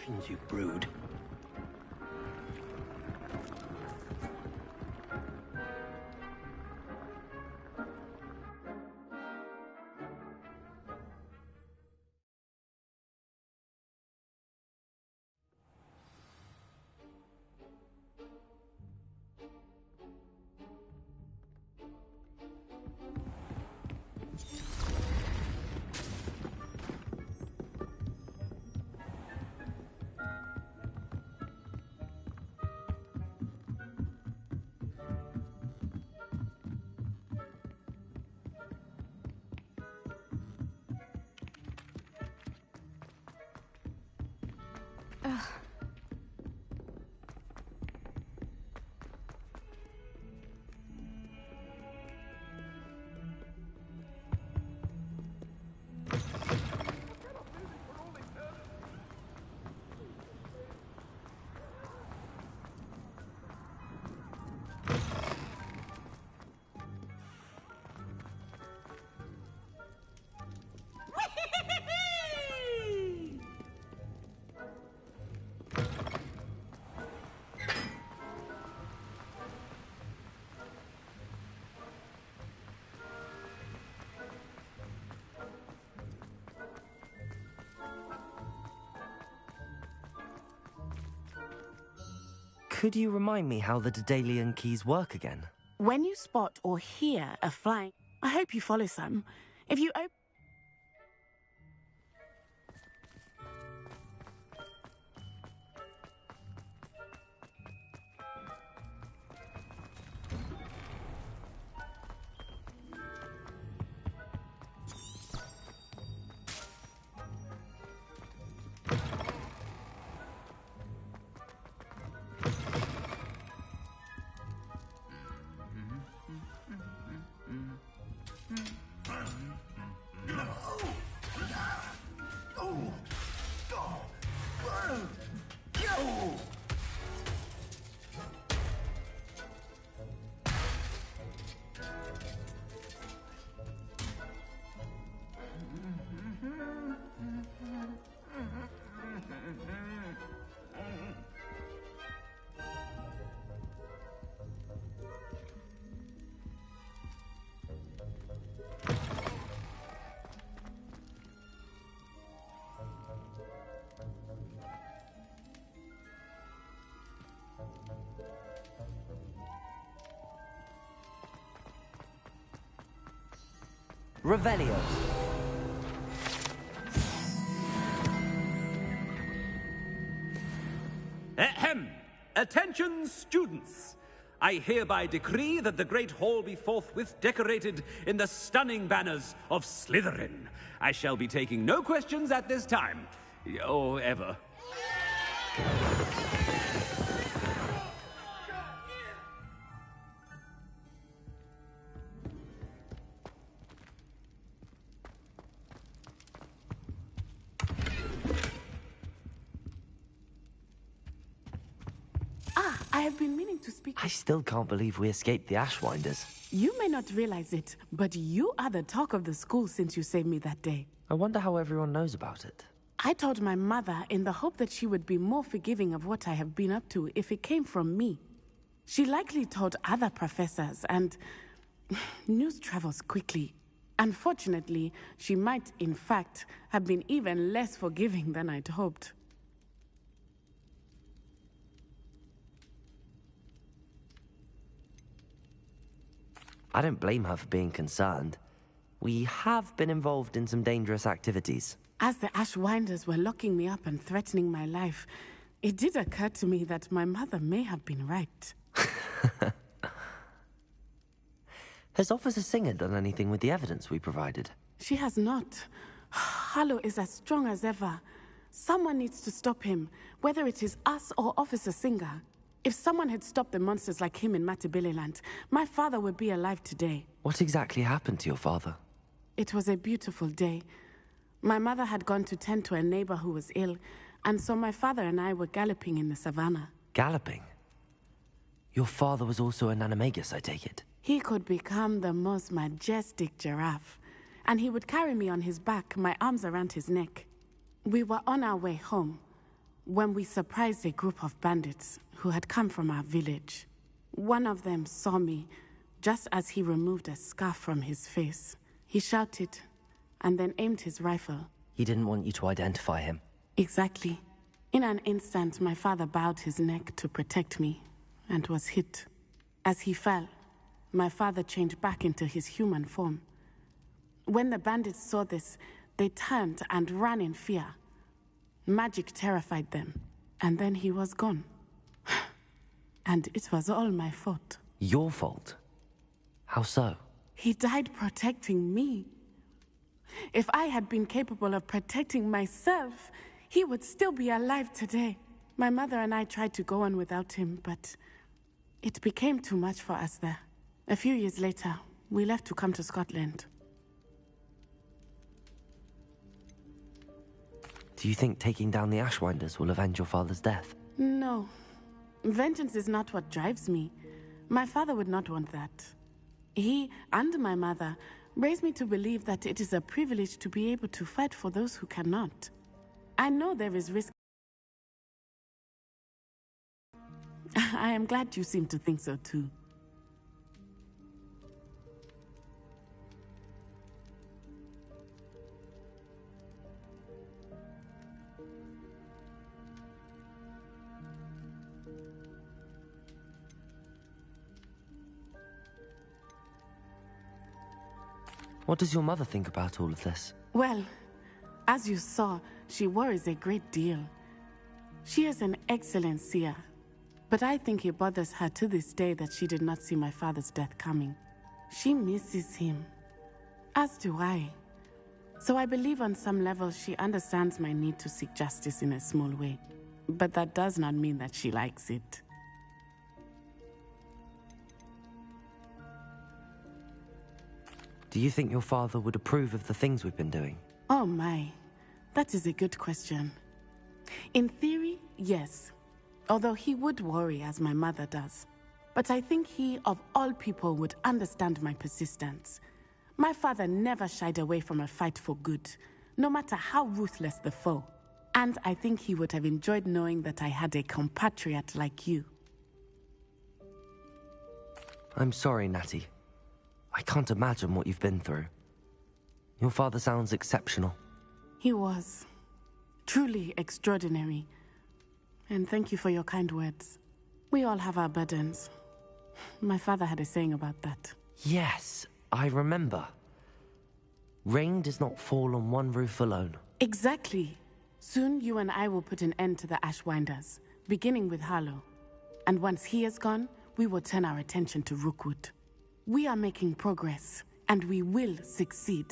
potions you've brewed. Could you remind me how the Daedalian keys work again? When you spot or hear a flying... I hope you follow some. If you open... Revelio. Ahem! Attention, students! I hereby decree that the Great Hall be forthwith decorated in the stunning banners of Slytherin. I shall be taking no questions at this time. Or ever. I have been meaning to speak... I still can't believe we escaped the Ashwinders. You may not realize it, but you are the talk of the school since you saved me that day. I wonder how everyone knows about it. I told my mother in the hope that she would be more forgiving of what I have been up to if it came from me. She likely told other professors, and news travels quickly. Unfortunately, she might, in fact, have been even less forgiving than I'd hoped. I don't blame her for being concerned. We have been involved in some dangerous activities. As the Ashwinders were locking me up and threatening my life, it did occur to me that my mother may have been right. Has Officer Singer done anything with the evidence we provided? She has not. Harlow is as strong as ever. Someone needs to stop him, whether it is us or Officer Singer. If someone had stopped the monsters like him in Matabeleland, my father would be alive today. What exactly happened to your father? It was a beautiful day. My mother had gone to tend to a neighbor who was ill, and so my father and I were galloping in the savannah. Galloping? Your father was also an animagus, I take it? He could become the most majestic giraffe, and he would carry me on his back, my arms around his neck. We were on our way home. when we surprised a group of bandits who had come from our village. One of them saw me just as he removed a scarf from his face. He shouted and then aimed his rifle. He didn't want you to identify him. Exactly. In an instant, my father bowed his neck to protect me and was hit. As he fell, my father changed back into his human form. When the bandits saw this, they turned and ran in fear. Magic terrified them, and then he was gone. And it was all my fault. Your fault? How so? He died protecting me. If I had been capable of protecting myself, he would still be alive today. My mother and I tried to go on without him, but it became too much for us there. A few years later, we left to come to Scotland. Do you think taking down the Ashwinders will avenge your father's death? No. Vengeance is not what drives me. My father would not want that. He and my mother raised me to believe that it is a privilege to be able to fight for those who cannot. I know there is risk. I am glad you seem to think so too. What does your mother think about all of this? Well, as you saw, she worries a great deal. She is an excellent seer, but I think it bothers her to this day that she did not see my father's death coming. She misses him, as do I. So I believe on some level she understands my need to seek justice in a small way. But that does not mean that she likes it. Do you think your father would approve of the things we've been doing? Oh my, that is a good question. In theory, yes. Although he would worry as my mother does. But I think he, of all people, would understand my persistence. My father never shied away from a fight for good, no matter how ruthless the foe. And I think he would have enjoyed knowing that I had a compatriot like you. I'm sorry, Natty. I can't imagine what you've been through. Your father sounds exceptional. He was. Truly extraordinary. And thank you for your kind words. We all have our burdens. My father had a saying about that. Yes, I remember. Rain does not fall on one roof alone. Exactly. Soon you and I will put an end to the Ashwinders, beginning with Harlow. And once he is gone, we will turn our attention to Rookwood. We are making progress, and we will succeed.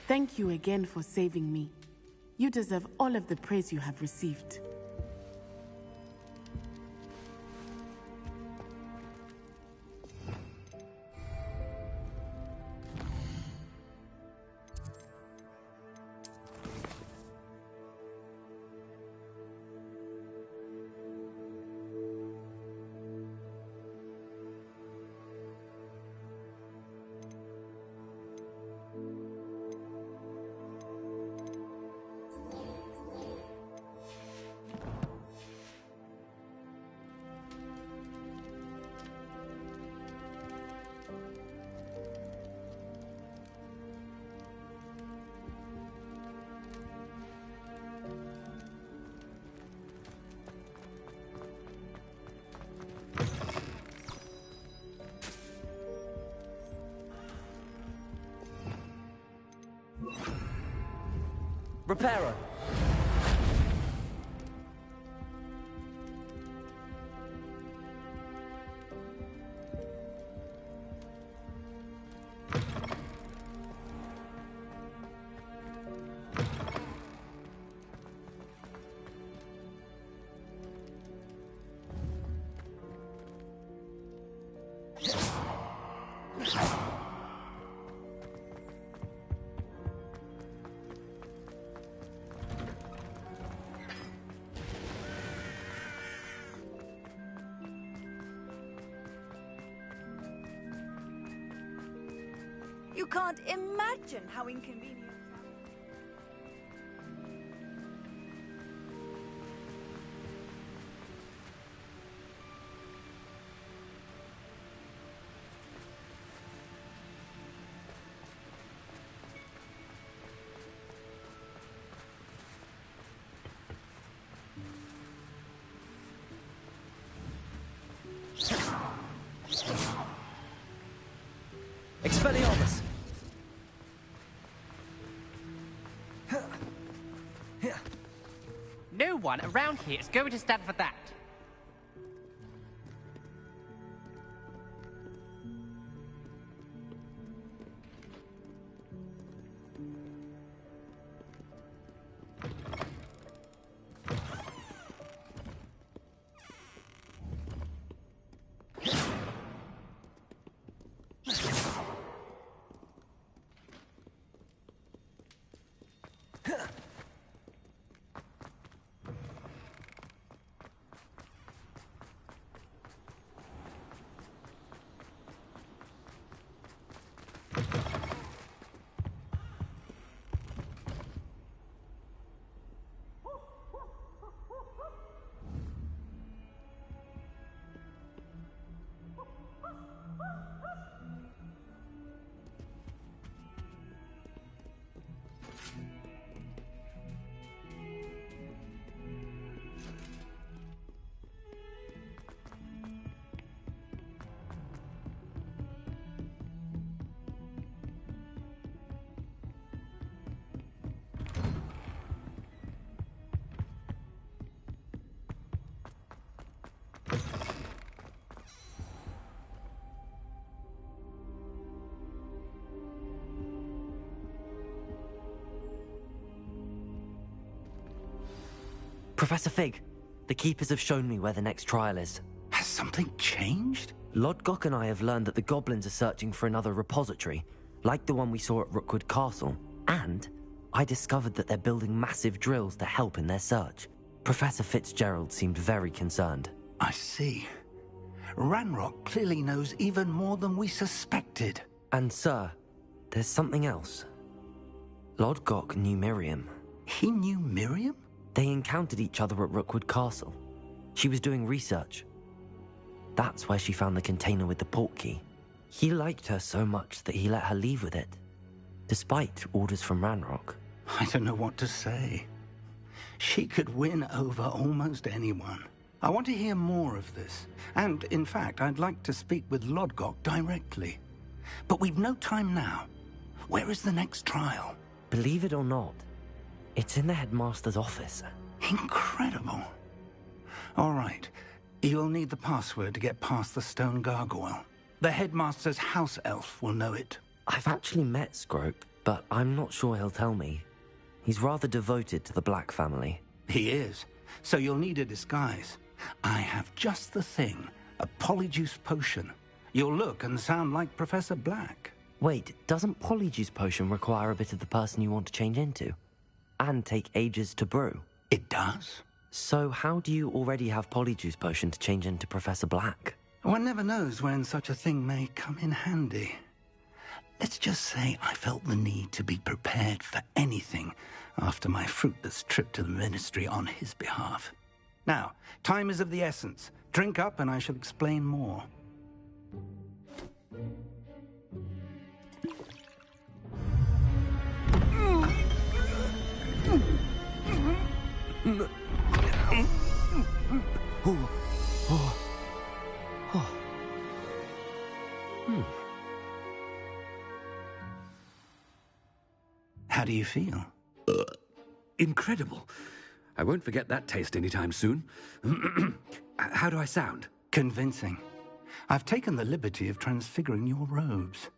Thank you again for saving me. You deserve all of the praise you have received. Reparo! You can't imagine how inconvenient. Expelliarmus! No one around here is going to stand for that. Professor Fig, the Keepers have shown me where the next trial is. Has something changed? Lodgok and I have learned that the goblins are searching for another repository, like the one we saw at Rookwood Castle. And I discovered that they're building massive drills to help in their search. Professor Fitzgerald seemed very concerned. I see. Ranrock clearly knows even more than we suspected. And sir, there's something else. Lodgok knew Miriam. He knew Miriam? They encountered each other at Rookwood Castle. She was doing research. That's where she found the container with the port key. He liked her so much that he let her leave with it, despite orders from Ranrock. I don't know what to say. She could win over almost anyone. I want to hear more of this. And, in fact, I'd like to speak with Lodgok directly. But we've no time now. Where is the next trial? Believe it or not, it's in the headmaster's office. Incredible. All right. You'll need the password to get past the stone gargoyle. The headmaster's house elf will know it. I've actually met Scrope, but I'm not sure he'll tell me. He's rather devoted to the Black family. He is. So you'll need a disguise. I have just the thing. A polyjuice potion. You'll look and sound like Professor Black. Wait, doesn't Polyjuice Potion require a bit of the person you want to change into? And take ages to brew? It does. So how do you already have Polyjuice Potion to change into Professor Black? One never knows when such a thing may come in handy. Let's just say I felt the need to be prepared for anything after my fruitless trip to the Ministry on his behalf. Now, time is of the essence. Drink up and I shall explain more. How do you feel? Incredible. I won't forget that taste anytime soon. How do I sound? Convincing. I've taken the liberty of transfiguring your robes.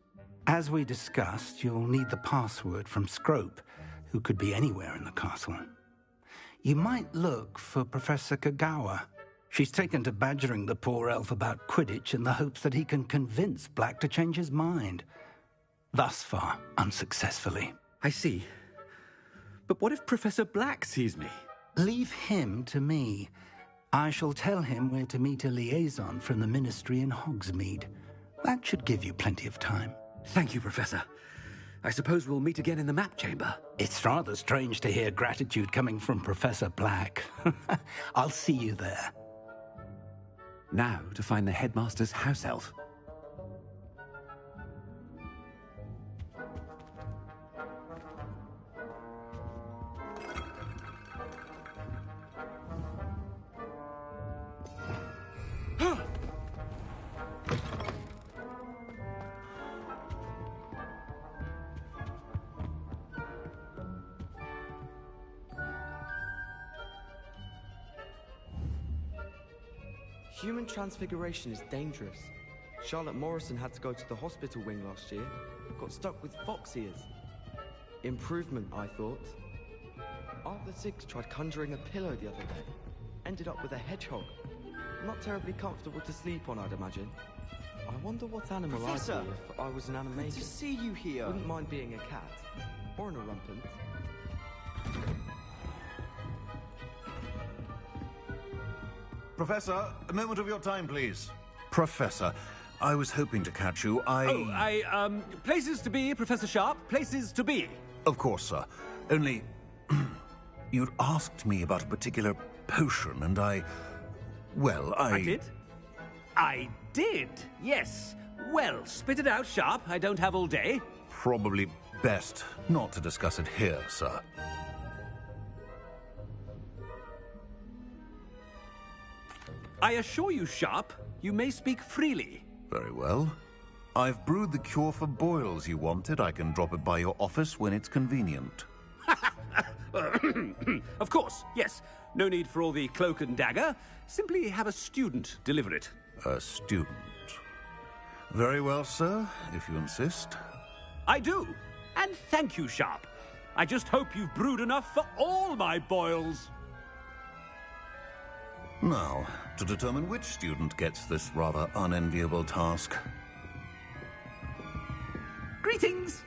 As we discussed, you'll need the password from Scrope, who could be anywhere in the castle. You might look for Professor Kagawa. She's taken to badgering the poor elf about Quidditch in the hopes that he can convince Black to change his mind. Thus far, unsuccessfully. I see. But what if Professor Black sees me? Leave him to me. I shall tell him where to meet a liaison from the Ministry in Hogsmeade. That should give you plenty of time. Thank you, Professor. I suppose we'll meet again in the map chamber. It's rather strange to hear gratitude coming from Professor Black. I'll see you there. Now to find the headmaster's house elf. Human transfiguration is dangerous. Charlotte Morrison had to go to the hospital wing last year. Got stuck with fox ears. Improvement, I thought. Arthur Six tried conjuring a pillow the other day. Ended up with a hedgehog. Not terribly comfortable to sleep on, I'd imagine. I wonder what animal Professor! I'd be if I was an animator. Good to see you here. Wouldn't mind being a cat. Or an orumpent. Professor, a moment of your time, please. Professor, I was hoping to catch you. Places to be, Professor Sharp. Places to be. Of course, sir. Only... you'd asked me about a particular potion, and I did? I did, yes. Well, spit it out, Sharp. I don't have all day. Probably best not to discuss it here, sir. I assure you, Sharp, you may speak freely. Very well. I've brewed the cure for boils you wanted. I can drop it by your office when it's convenient. Of course, yes. No need for all the cloak and dagger. Simply have a student deliver it. A student. Very well, sir, if you insist. I do. And thank you, Sharp. I just hope you've brewed enough for all my boils. Now, to determine which student gets this rather unenviable task. Greetings!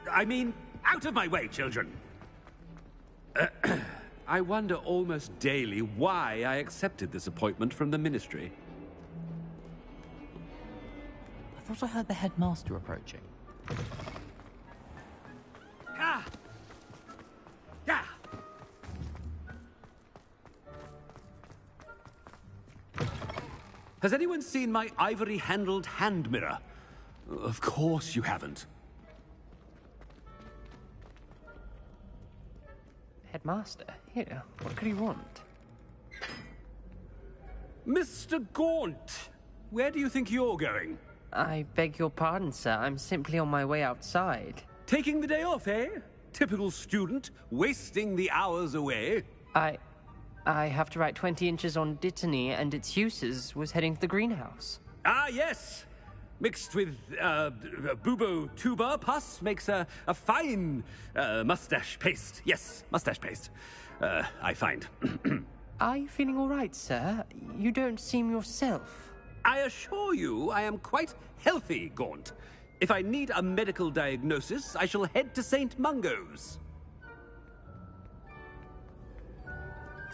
I mean, out of my way, children. I wonder almost daily why I accepted this appointment from the Ministry. I thought I heard the headmaster approaching. Ah! Yeah! Has anyone seen my ivory-handled hand mirror? Of course you haven't. Headmaster, here, what could he want? Mr. Gaunt, where do you think you're going? I beg your pardon, sir. I'm simply on my way outside. Taking the day off, eh? Typical student, wasting the hours away. I have to write 20 inches on Dittany and its uses was heading to the greenhouse. Ah, yes. Mixed with bubo tuber pus makes a fine mustache paste. Yes, mustache paste. I find. Are you feeling all right, sir? You don't seem yourself. I assure you I am quite healthy, Gaunt. If I need a medical diagnosis, I shall head to St. Mungo's.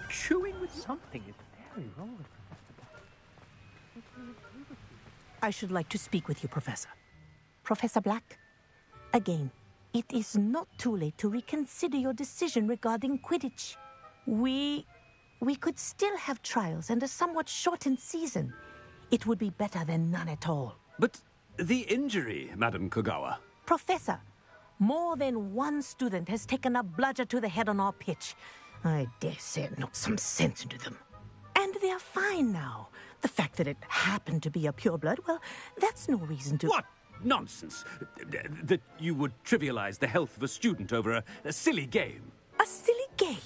Chewing with Something is very wrong with I should like to speak with you, Professor. Professor Black, again, it is not too late to reconsider your decision regarding Quidditch. We could still have trials and a somewhat shortened season. It would be better than none at all. But the injury, Madam Kogawa. Professor, more than one student has taken a bludger to the head on our pitch. I dare say it knocked some sense into them. And they're fine now. The fact that it happened to be a pureblood, well, that's no reason to... What nonsense! That you would trivialize the health of a student over a silly game. A silly game?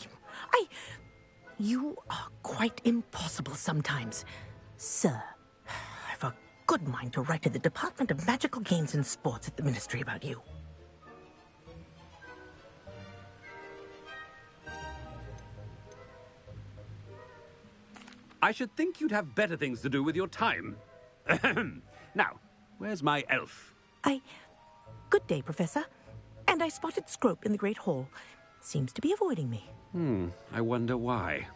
You are quite impossible sometimes. Sir, I've a good mind to write to the Department of Magical Games and Sports at the Ministry about you. I should think you'd have better things to do with your time. Now, where's my elf? Good day, Professor. And I spotted Scrope in the Great Hall. Seems to be avoiding me. I wonder why.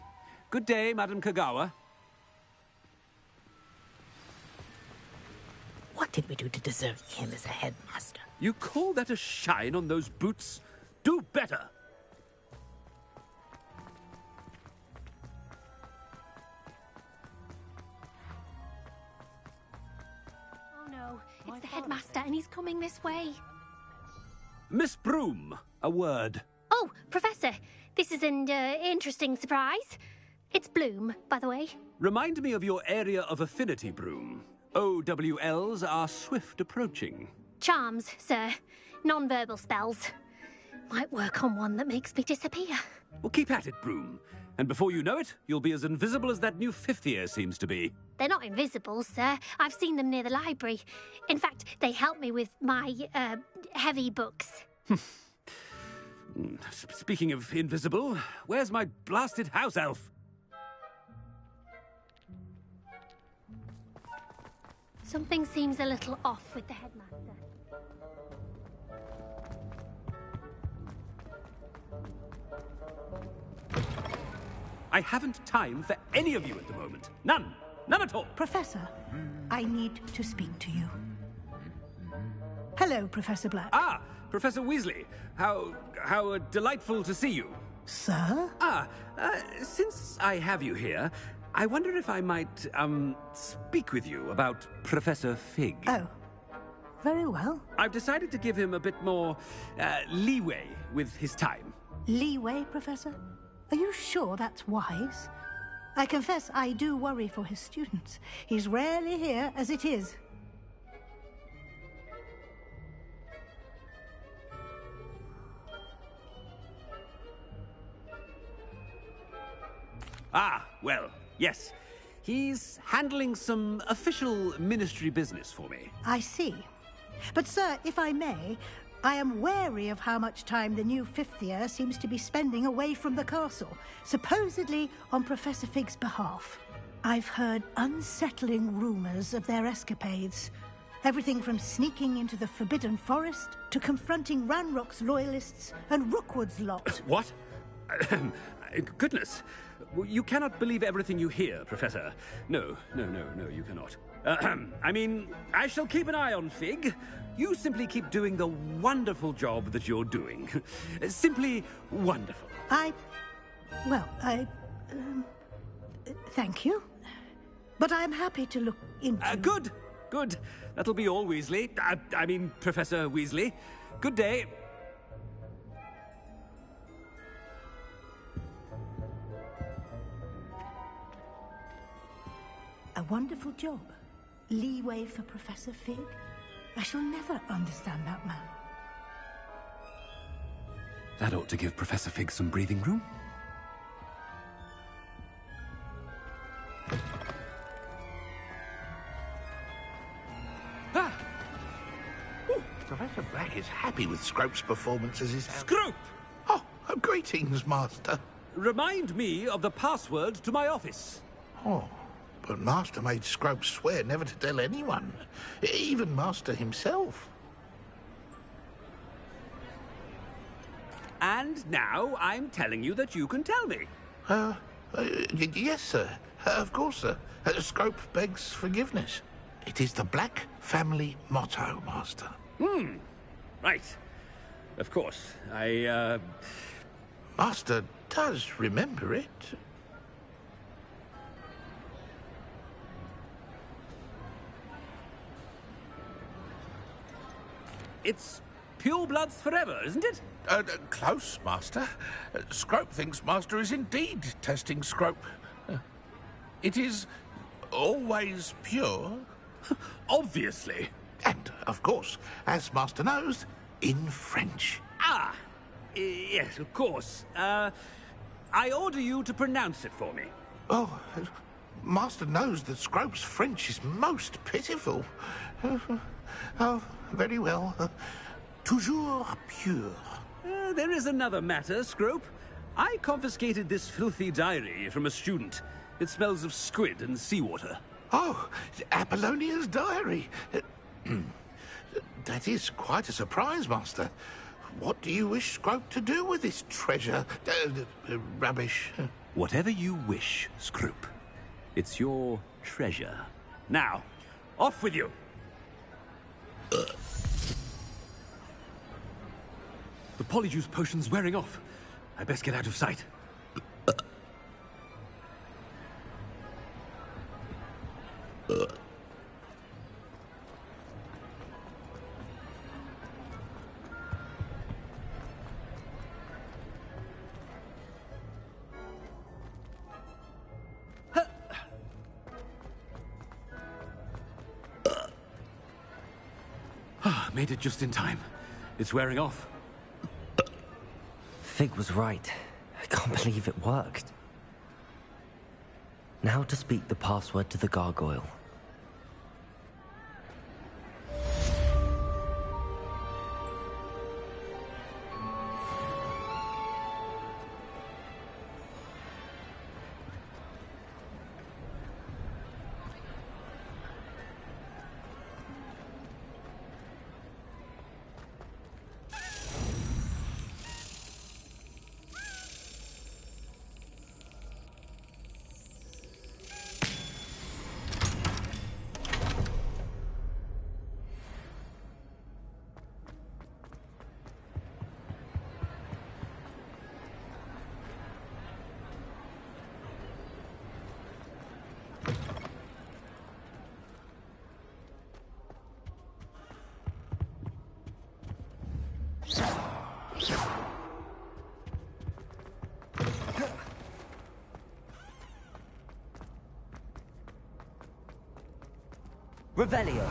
Good day, Madam Kogawa. What did we do to deserve him as a headmaster? You call that a shine on those boots? Do better! Oh no, it's the headmaster and he's coming this way. Miss Broom, a word. Oh, Professor, this is an interesting surprise. It's Bloom, by the way. Remind me of your area of affinity, Broom. OWLs are swift approaching. Charms, sir. Non-verbal spells. Might work on one that makes me disappear. Well, keep at it, Broom. And before you know it, you'll be as invisible as that new fifth year seems to be. They're not invisible, sir. I've seen them near the library. In fact, they help me with my, heavy books. Speaking of invisible, where's my blasted house elf? Something seems a little off with the headmaster. I haven't time for any of you at the moment. None. None at all. Professor, I need to speak to you. Hello, Professor Black. Ah, Professor Weasley. How delightful to see you. Sir? Since I have you here, I wonder if I might, speak with you about Professor Fig. Oh, very well. I've decided to give him a bit more, leeway with his time. Leeway, Professor? Are you sure that's wise? I confess I do worry for his students. He's rarely here as it is. Ah, well, yes. He's handling some official ministry business for me. I see. But, sir, if I may, I am wary of how much time the new fifth year seems to be spending away from the castle, supposedly on Professor Fig's behalf. I've heard unsettling rumors of their escapades. Everything from sneaking into the Forbidden Forest to confronting Ranrock's loyalists and Rookwood's lot. What? Goodness. You cannot believe everything you hear, Professor. No, you cannot. I mean, I shall keep an eye on Fig. You simply keep doing the wonderful job that you're doing. Simply wonderful. Thank you. But I'm happy to look into... Good. That'll be all, Weasley. I mean, Professor Weasley. Good day. A wonderful job. Leeway for Professor Fig. I shall never understand that man. That ought to give Professor Fig some breathing room. Professor Black is happy with Scrope's performance as his... Scrope! Oh, greetings, Master. Remind me of the password to my office. Oh, but Master made Scrope swear never to tell anyone, even Master himself. And now I'm telling you that you can tell me. Yes, sir. Of course, sir. Scrope begs forgiveness. It is the Black family motto, Master. Right. Of course. Master does remember it. It's pure bloods forever, isn't it? Close, Master. Scrope thinks Master is indeed testing Scrope. It is always pure. Obviously. And, of course, as Master knows, in French. Ah! Yes, of course. I order you to pronounce it for me. Oh, Master knows that Scrope's French is most pitiful. Oh, very well. Toujours pure. There is another matter, Scrope. I confiscated this filthy diary from a student. It smells of squid and seawater. Oh, Apollonia's diary. That is quite a surprise, Master. What do you wish Scrope to do with this treasure? Rubbish. Whatever you wish, Scrope. It's your treasure. Now, off with you. The Polyjuice potion's wearing off. I best get out of sight. Made it just in time. It's wearing off. Fig was right. I can't believe it worked. Now to speak the password to the gargoyle. Revelio.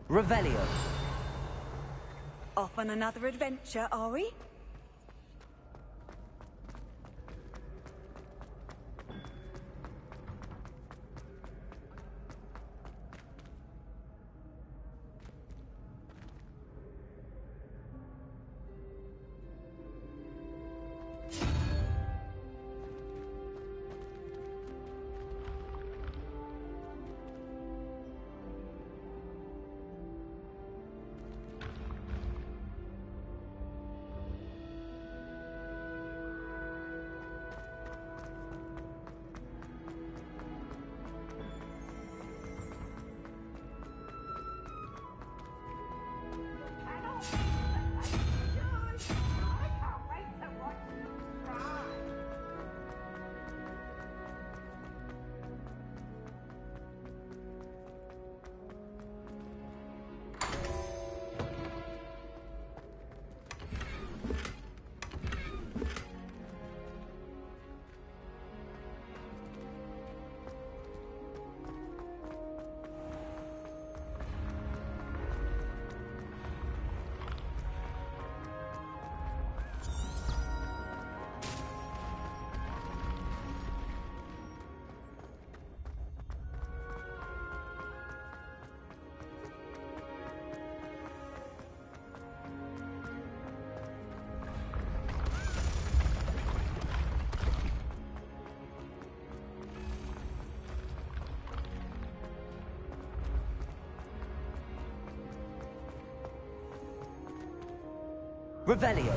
Revelio. Off on another adventure, are we? Revelio.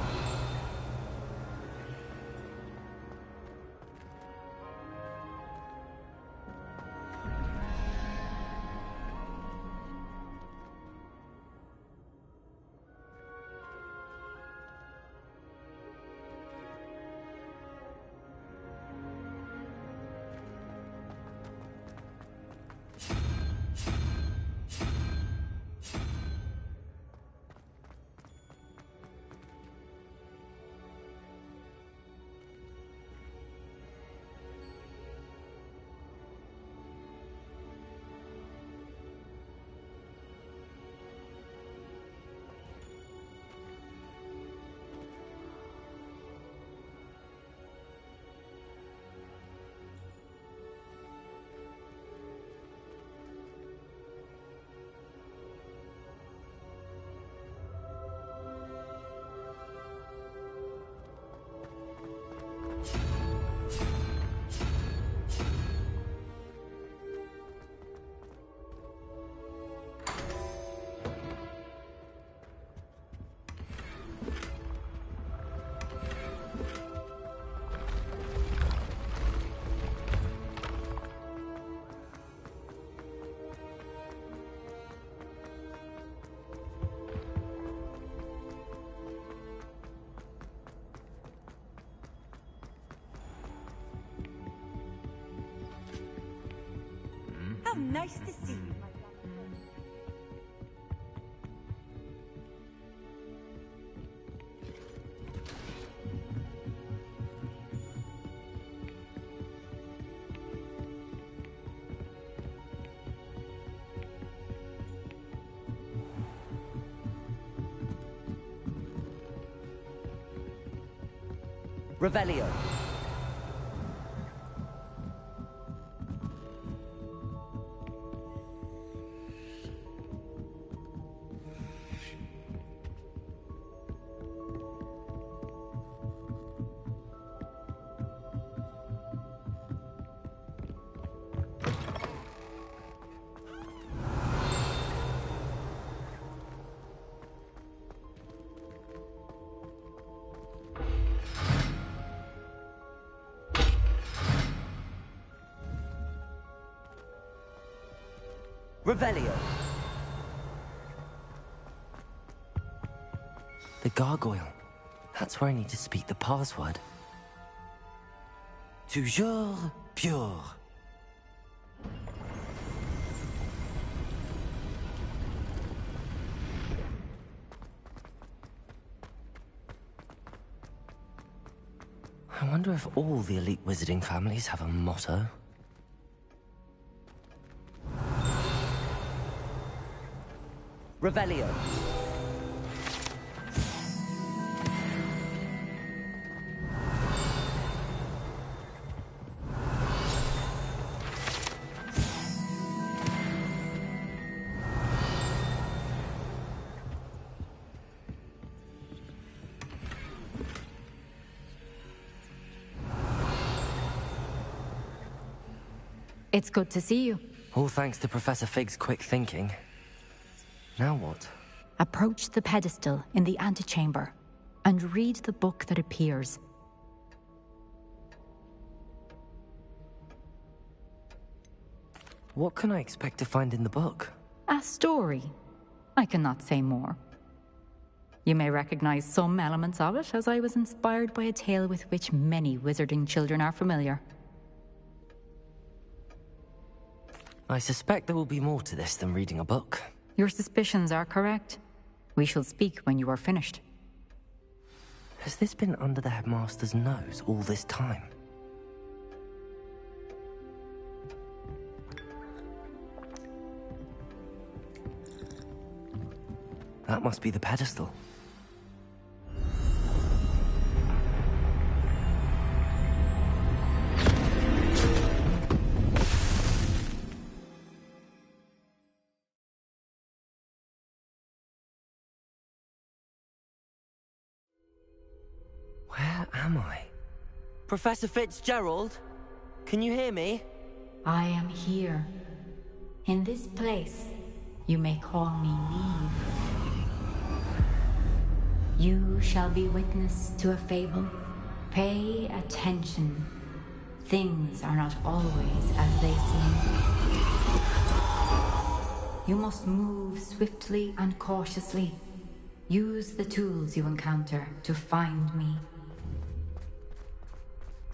Nice to see you. Revelio. Revelio. The gargoyle. That's where I need to speak the password. Toujours pure. I wonder if all the elite wizarding families have a motto. Revelio. It's good to see you. All thanks to Professor Fig's quick thinking. Now what? Approach the pedestal in the antechamber and read the book that appears. What can I expect to find in the book? A story. I cannot say more. You may recognize some elements of it, as I was inspired by a tale with which many wizarding children are familiar. I suspect there will be more to this than reading a book. Your suspicions are correct. We shall speak when you are finished. Has this been under the headmaster's nose all this time? That must be the pedestal. Where am I? Professor Fitzgerald? Can you hear me? I am here. In this place, you may call me Neve. You shall be witness to a fable. Pay attention. Things are not always as they seem. You must move swiftly and cautiously. Use the tools you encounter to find me.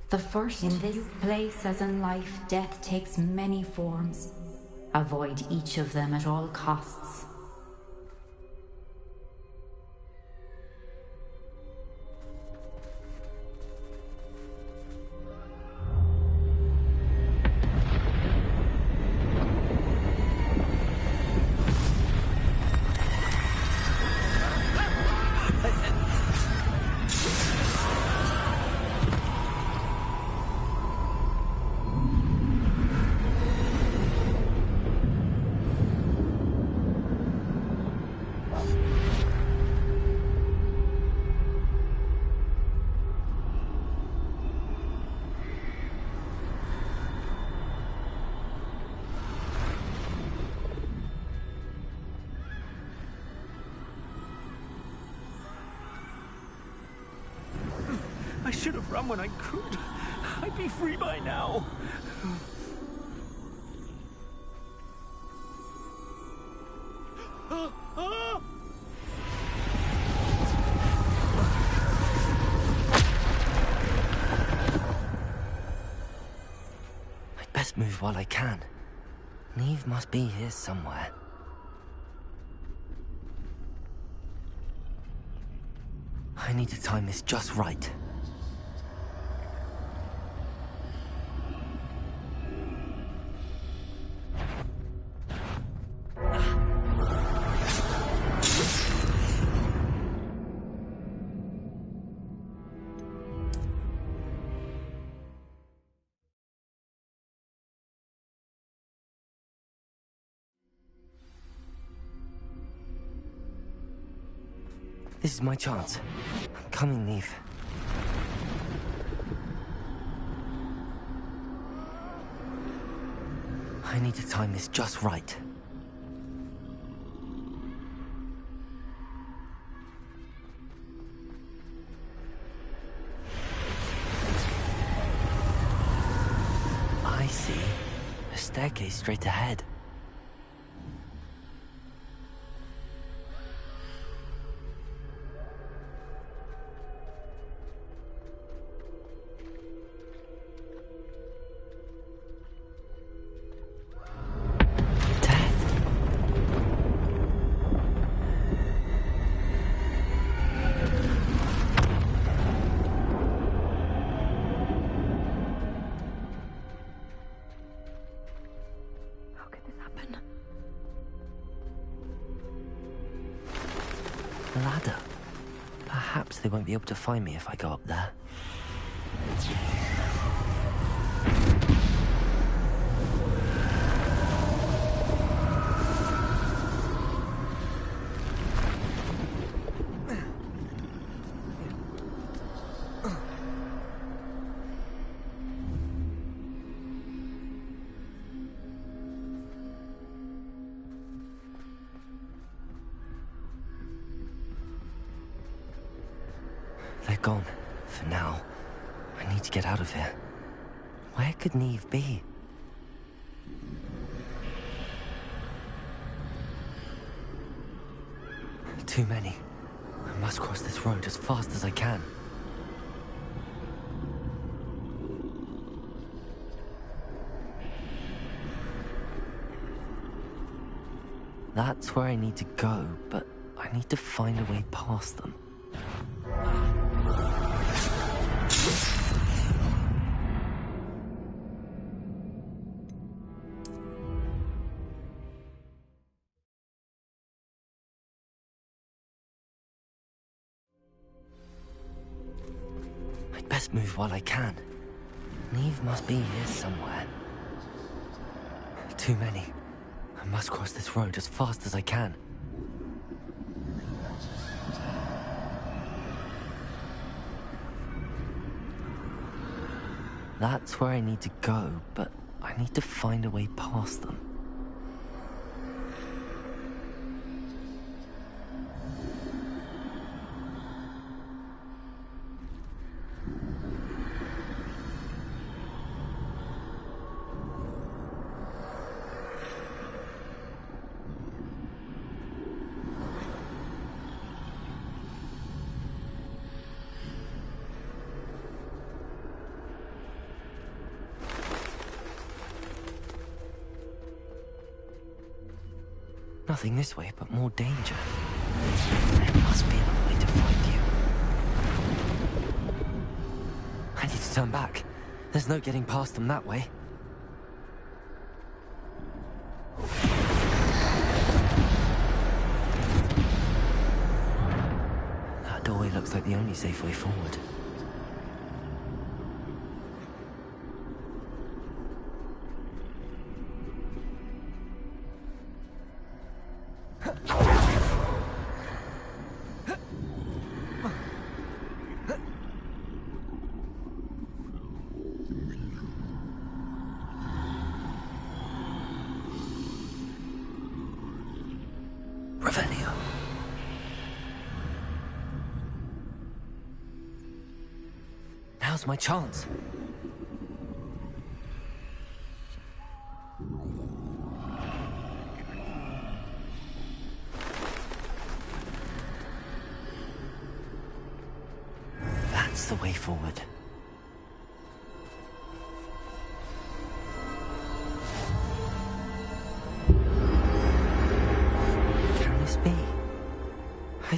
The first in this place, as in life, death takes many forms. Avoid each of them at all costs. I should have run when I could. I'd be free by now. I'd best move while I can. Neve must be here somewhere. I need to time this just right. This is my chance. I'm coming, Neve. I need to time this just right. I see. A staircase straight ahead. Ladder. Perhaps they won't be able to find me if I go up there. They're gone. For now. I need to get out of here. Where could Neve be? Too many. I must cross this road as fast as I can. That's where I need to go, but I need to find a way past them. I'd best move while I can. Neve must be here somewhere. Too many. I must cross this road as fast as I can. That's where I need to go, but I need to find a way past them. Nothing this way, but more danger. There must be another way to find you. I need to turn back. There's no getting past them that way. That doorway looks like the only safe way forward. Now's my chance. That's the way forward.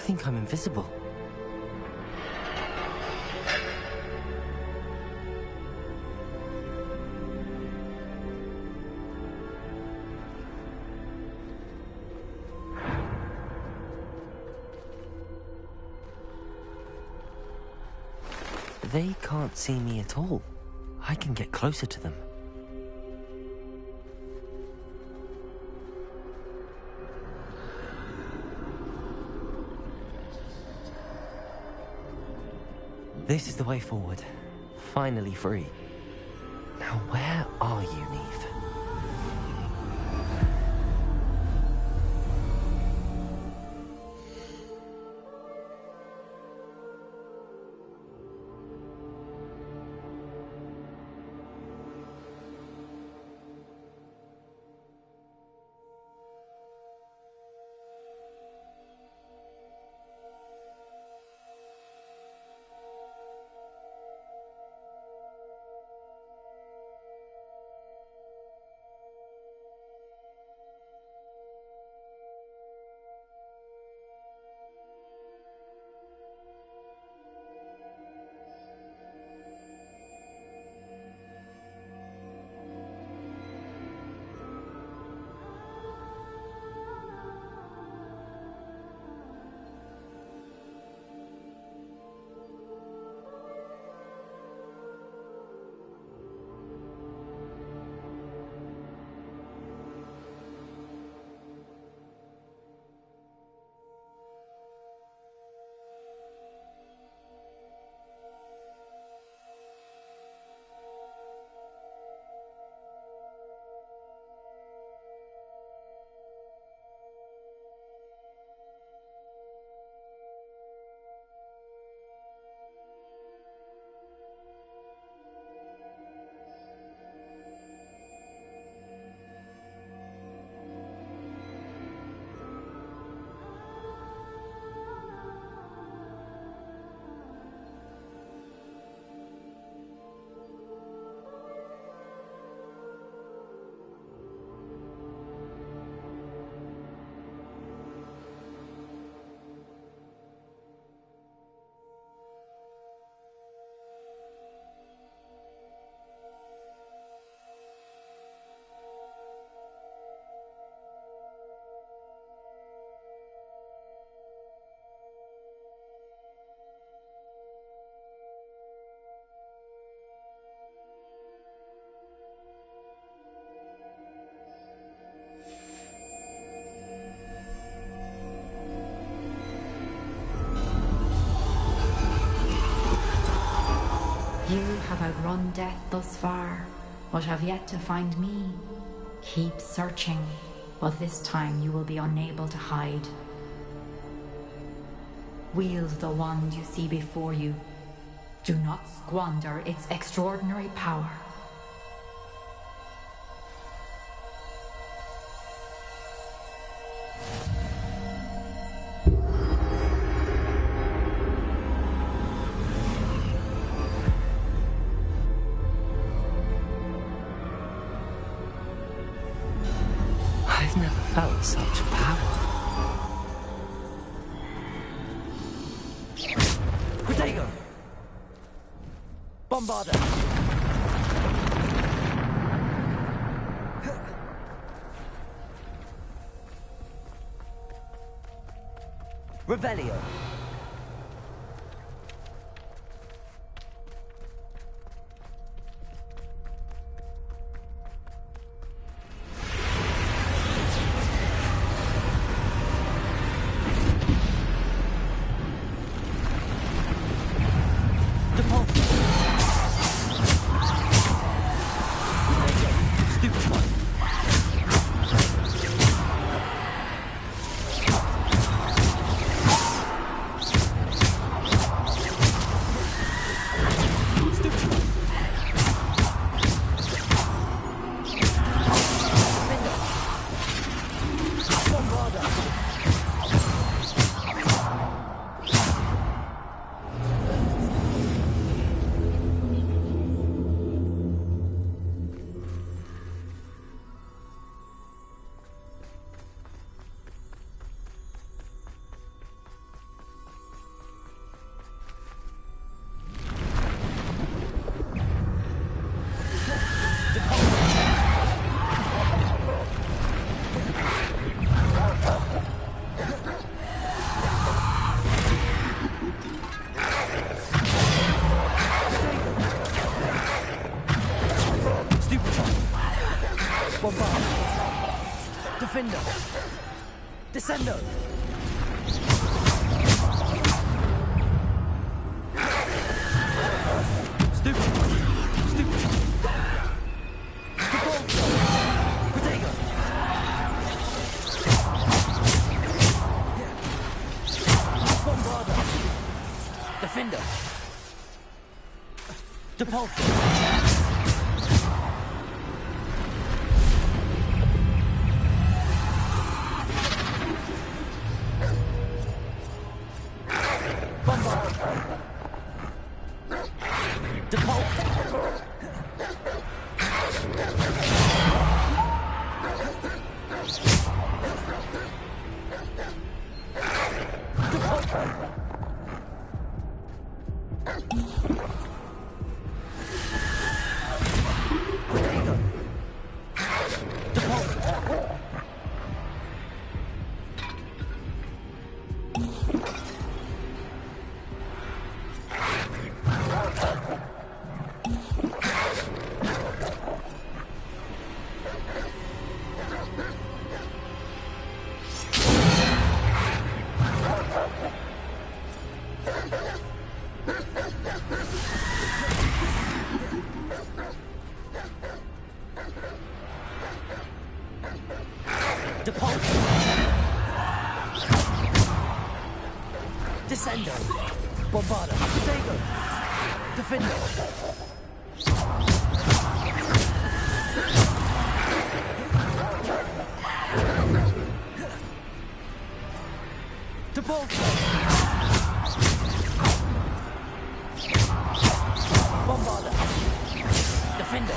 think I'm invisible. They can't see me at all. I can get closer to them. This is the way forward. Finally free. Now where are you, Neve? You have outrun death thus far, but have yet to find me. Keep searching, but this time you will be unable to hide. Wield the wand you see before you. Do not squander its extraordinary power. I've never felt such power. Protego! Bombarder! Revelio! Bombard. Defender. Descendo. Stupid. Stupid. Propulsor. Protego. Bombarder. Defender. Depulsor. Descendo. Bombarder. Protego. Defender. Depulsor. Bombarder. Defender.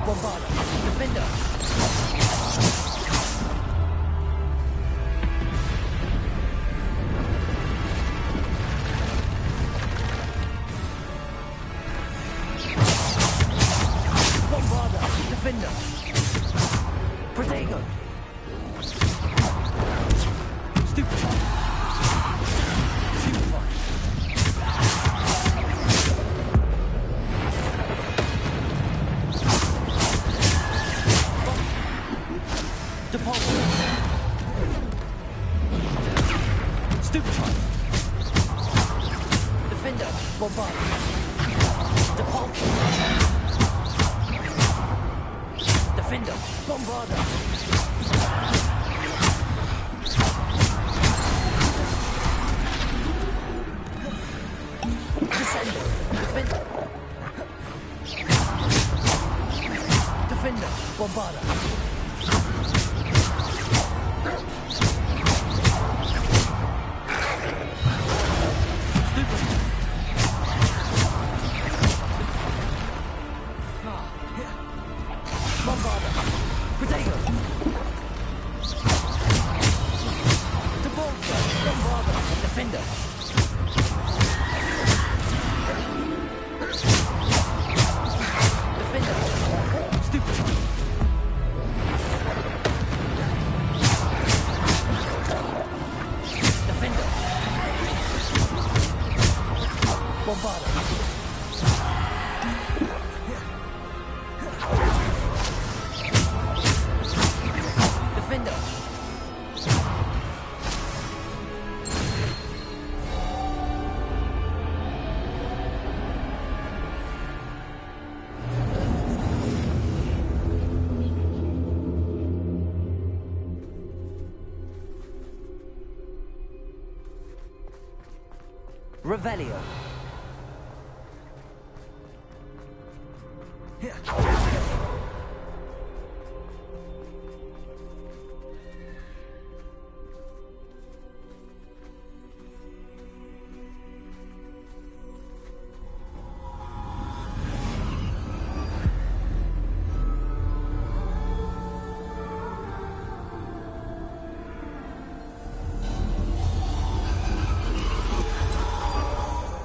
Bombarder. Stupefy. Defender, bombard. Depulsor. Defender, bombarder. Descender, defender. Defender, bombarder. Revelio.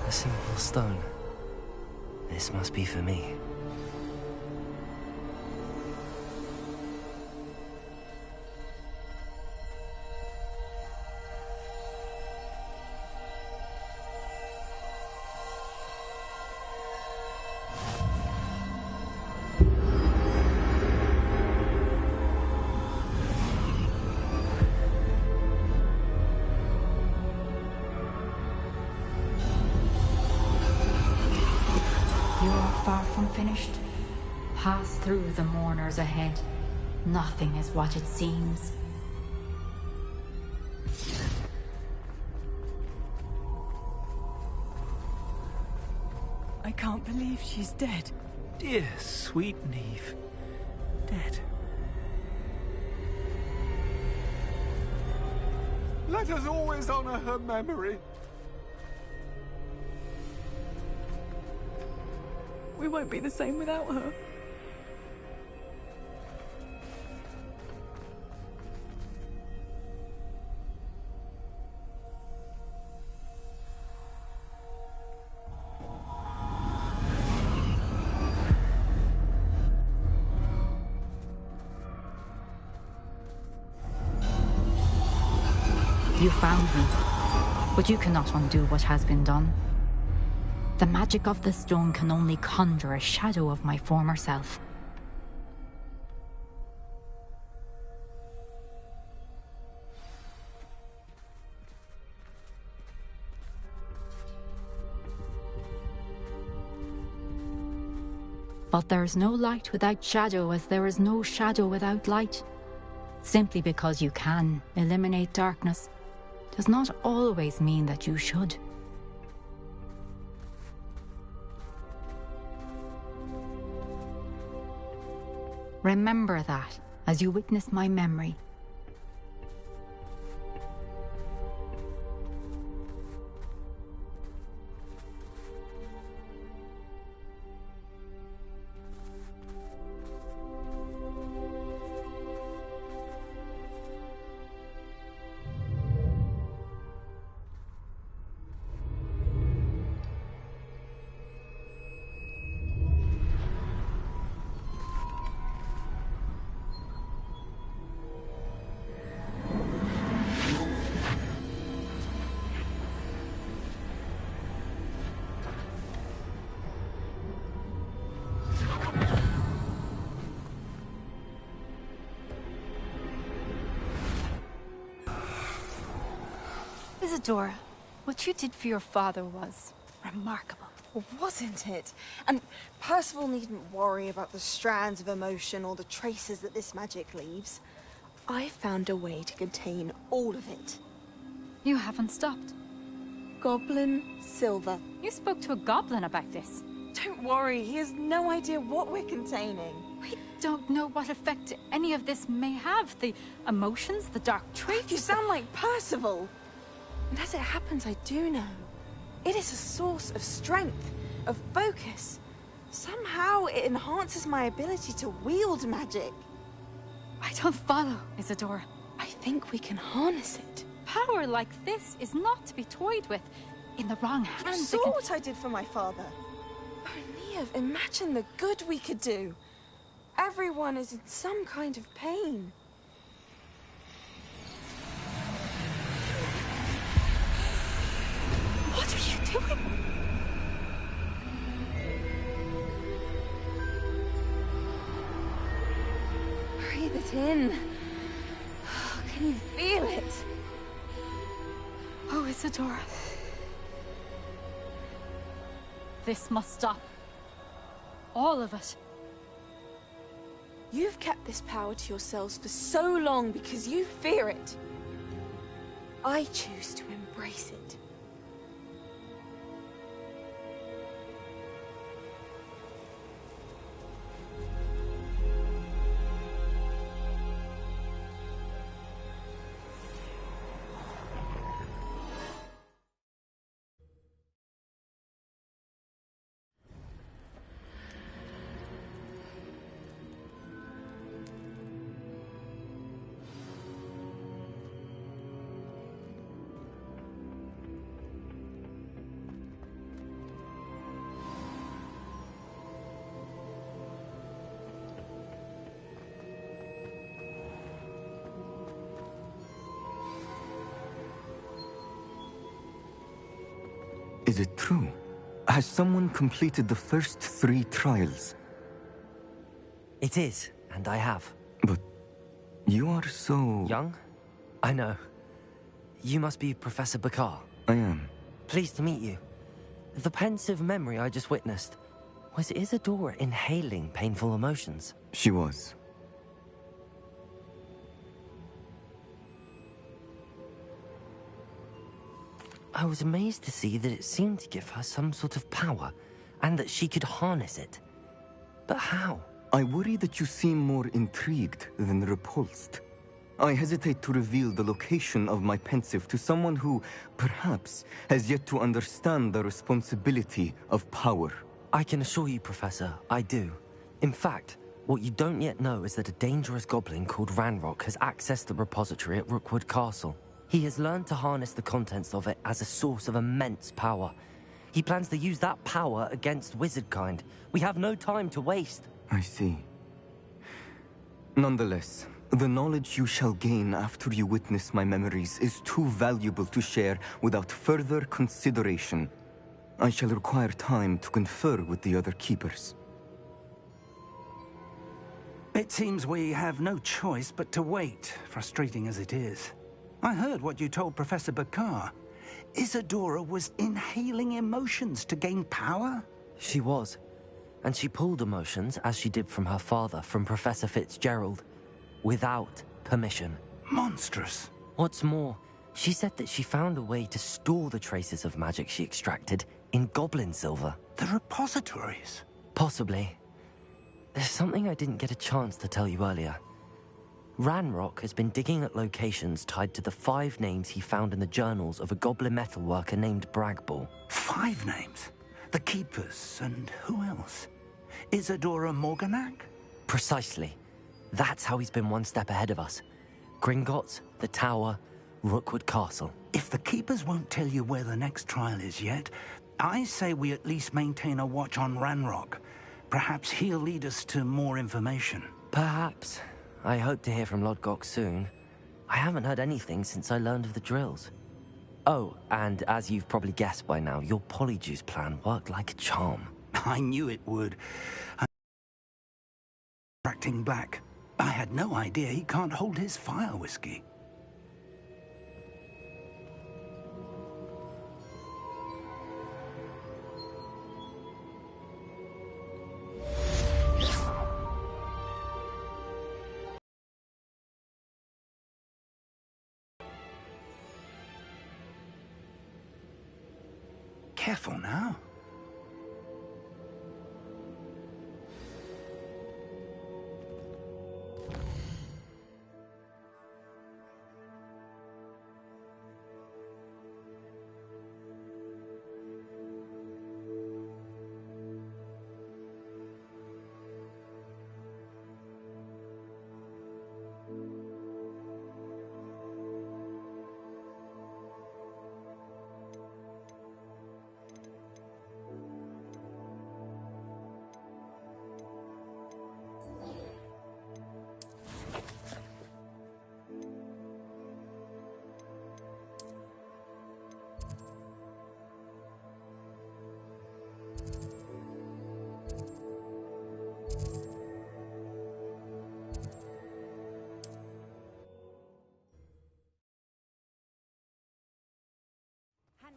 A simple stone. This must be for me. Far from finished. Pass through the mourners ahead. Nothing is what it seems. I can't believe she's dead. Dear, sweet Neve. Dead. Let us always honor her memory. We won't be the same without her. You found me, but you cannot undo what has been done. The magic of the stone can only conjure a shadow of my former self. But there is no light without shadow, as there is no shadow without light. Simply because you can eliminate darkness does not always mean that you should. Remember that as you witness my memory. Isadora, what you did for your father was remarkable. Wasn't it? And Percival needn't worry about the strands of emotion or the traces that this magic leaves. I found a way to contain all of it. You haven't stopped. Goblin silver. You spoke to a goblin about this. Don't worry, he has no idea what we're containing. We don't know what effect any of this may have. The emotions, the dark traits. You sound like Percival. And as it happens, I do know. It is a source of strength, of focus. Somehow it enhances my ability to wield magic. I don't follow, Isadora. I think we can harness it. Power like this is not to be toyed with. In the wrong You hands, saw what I did for my father. Oh, Neve, imagine the good we could do. Everyone is in some kind of pain. What are you doing? Breathe it in. Can you feel it? Oh, Isadora. This must stop. All of it. You've kept this power to yourselves for so long because you fear it. I choose to embrace it. Is it true? Has someone completed the first 3 trials? It is, and I have. But you are so... Young? I know. You must be Professor Bakar. I am. Pleased to meet you. The pensive memory I just witnessed, was Isadora inhaling painful emotions? She was. I was amazed to see that it seemed to give her some sort of power, and that she could harness it. But how? I worry that you seem more intrigued than repulsed. I hesitate to reveal the location of my pensive to someone who, perhaps, has yet to understand the responsibility of power. I can assure you, Professor, I do. In fact, what you don't yet know is that a dangerous goblin called Ranrock has accessed the repository at Rookwood Castle. He has learned to harness the contents of it as a source of immense power. He plans to use that power against wizardkind. We have no time to waste. I see. Nonetheless, the knowledge you shall gain after you witness my memories is too valuable to share without further consideration. I shall require time to confer with the other keepers. It seems we have no choice but to wait, frustrating as it is. I heard what you told Professor Bakar. Isadora was inhaling emotions to gain power? She was. And she pulled emotions, as she did from her father, from Professor Fitzgerald, without permission. Monstrous. What's more, she said that she found a way to store the traces of magic she extracted in goblin silver. The repositories? Possibly. There's something I didn't get a chance to tell you earlier. Ranrock has been digging at locations tied to the 5 names he found in the journals of a goblin metalworker named Bragball. 5 names? The Keepers, and who else? Isadora Morganac? Precisely. That's how he's been one step ahead of us. Gringotts, the Tower, Rookwood Castle. If the Keepers won't tell you where the next trial is yet, I say we at least maintain a watch on Ranrock. Perhaps he'll lead us to more information. Perhaps. I hope to hear from Lodgok soon. I haven't heard anything since I learned of the drills. Oh, and as you've probably guessed by now, your polyjuice plan worked like a charm. I knew it would. Acting Black. I had no idea he can't hold his fire whiskey. careful now.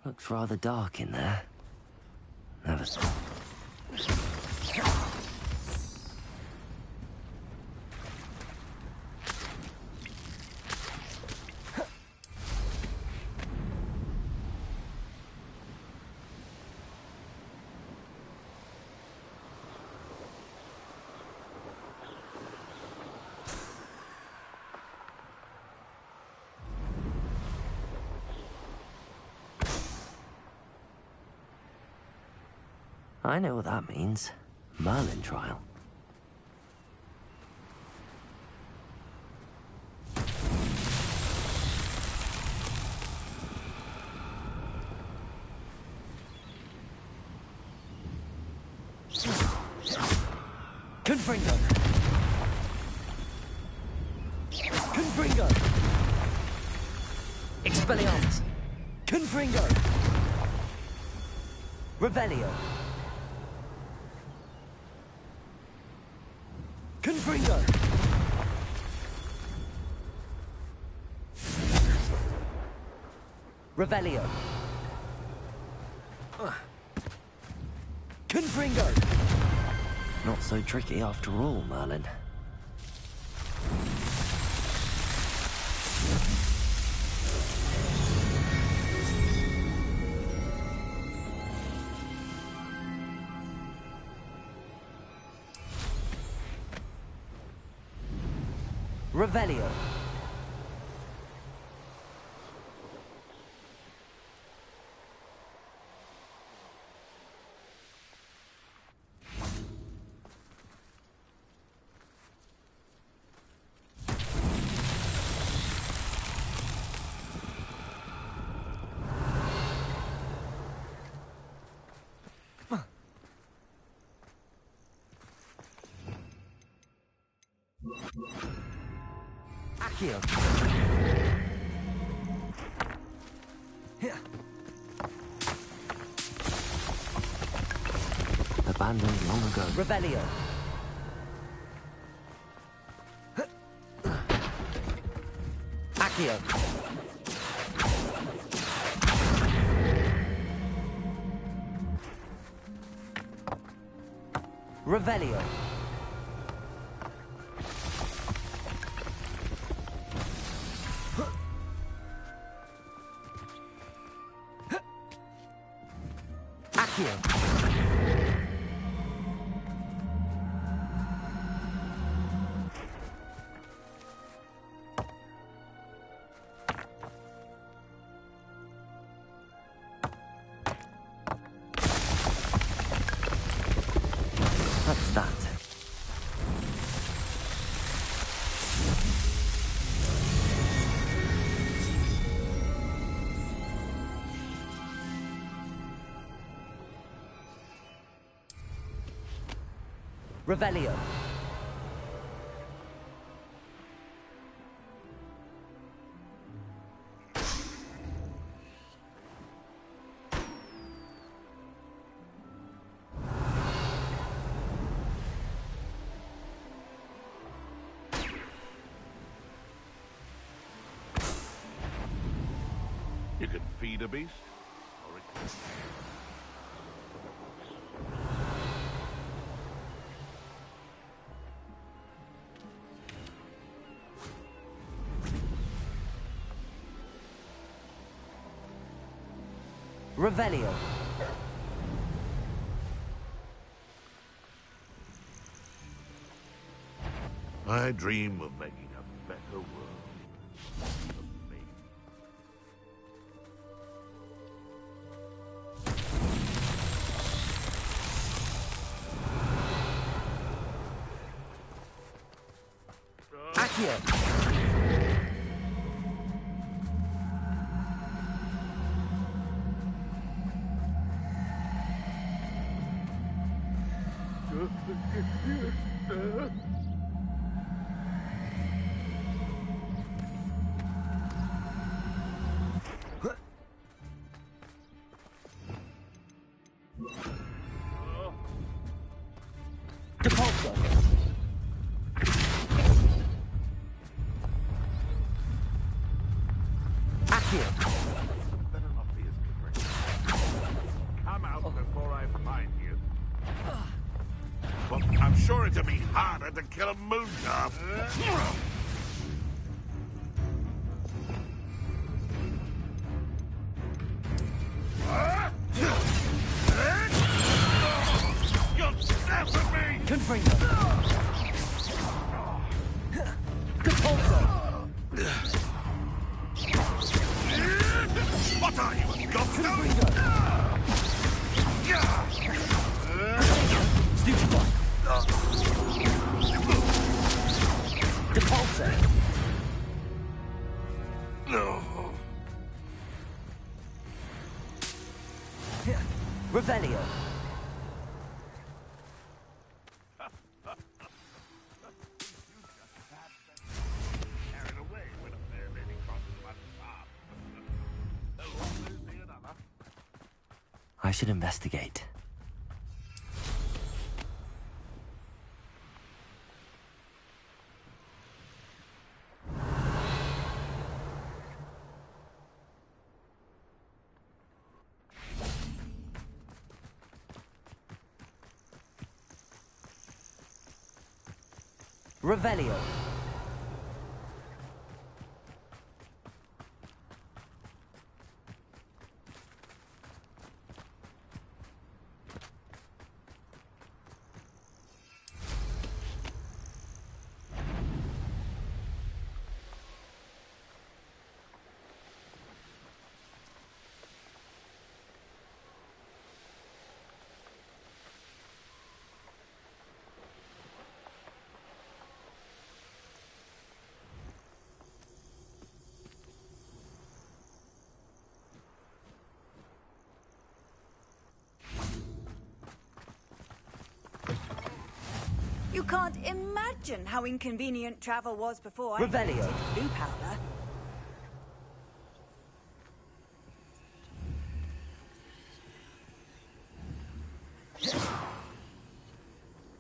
Looks rather dark in there. Never saw. I know what that means. Merlin trial. Confringo! Confringo! Expelliarmus! Confringo! Revelio! Confringo! Revelio! Confringo! Not so tricky after all, Merlin. Revelio. Accio. Abandoned long ago. Revelio. Accio. Revelio. That's that. Revelio. You can feed a beast, or it can... Revelio. I dream of making a better world. For me. Come out before I find you. Well, I'm sure it'd be harder to kill a moon calf. You'll sever me! Confringo! Capulso! What are you, a gobstone? Stupefy! Depulso! No. Revelio! I should investigate. Revelio. You can't imagine how inconvenient travel was before I Revelio. invented blue powder.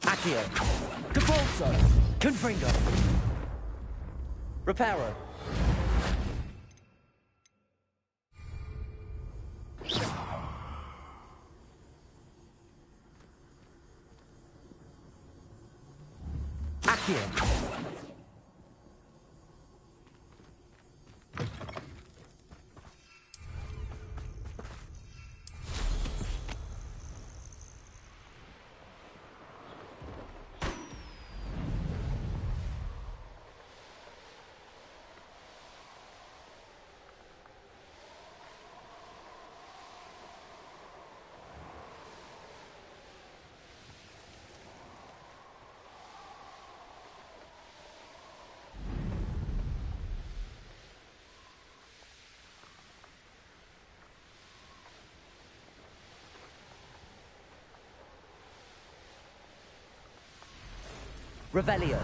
Accio. Capulso. Confringo. Reparo. Accio. Revelio.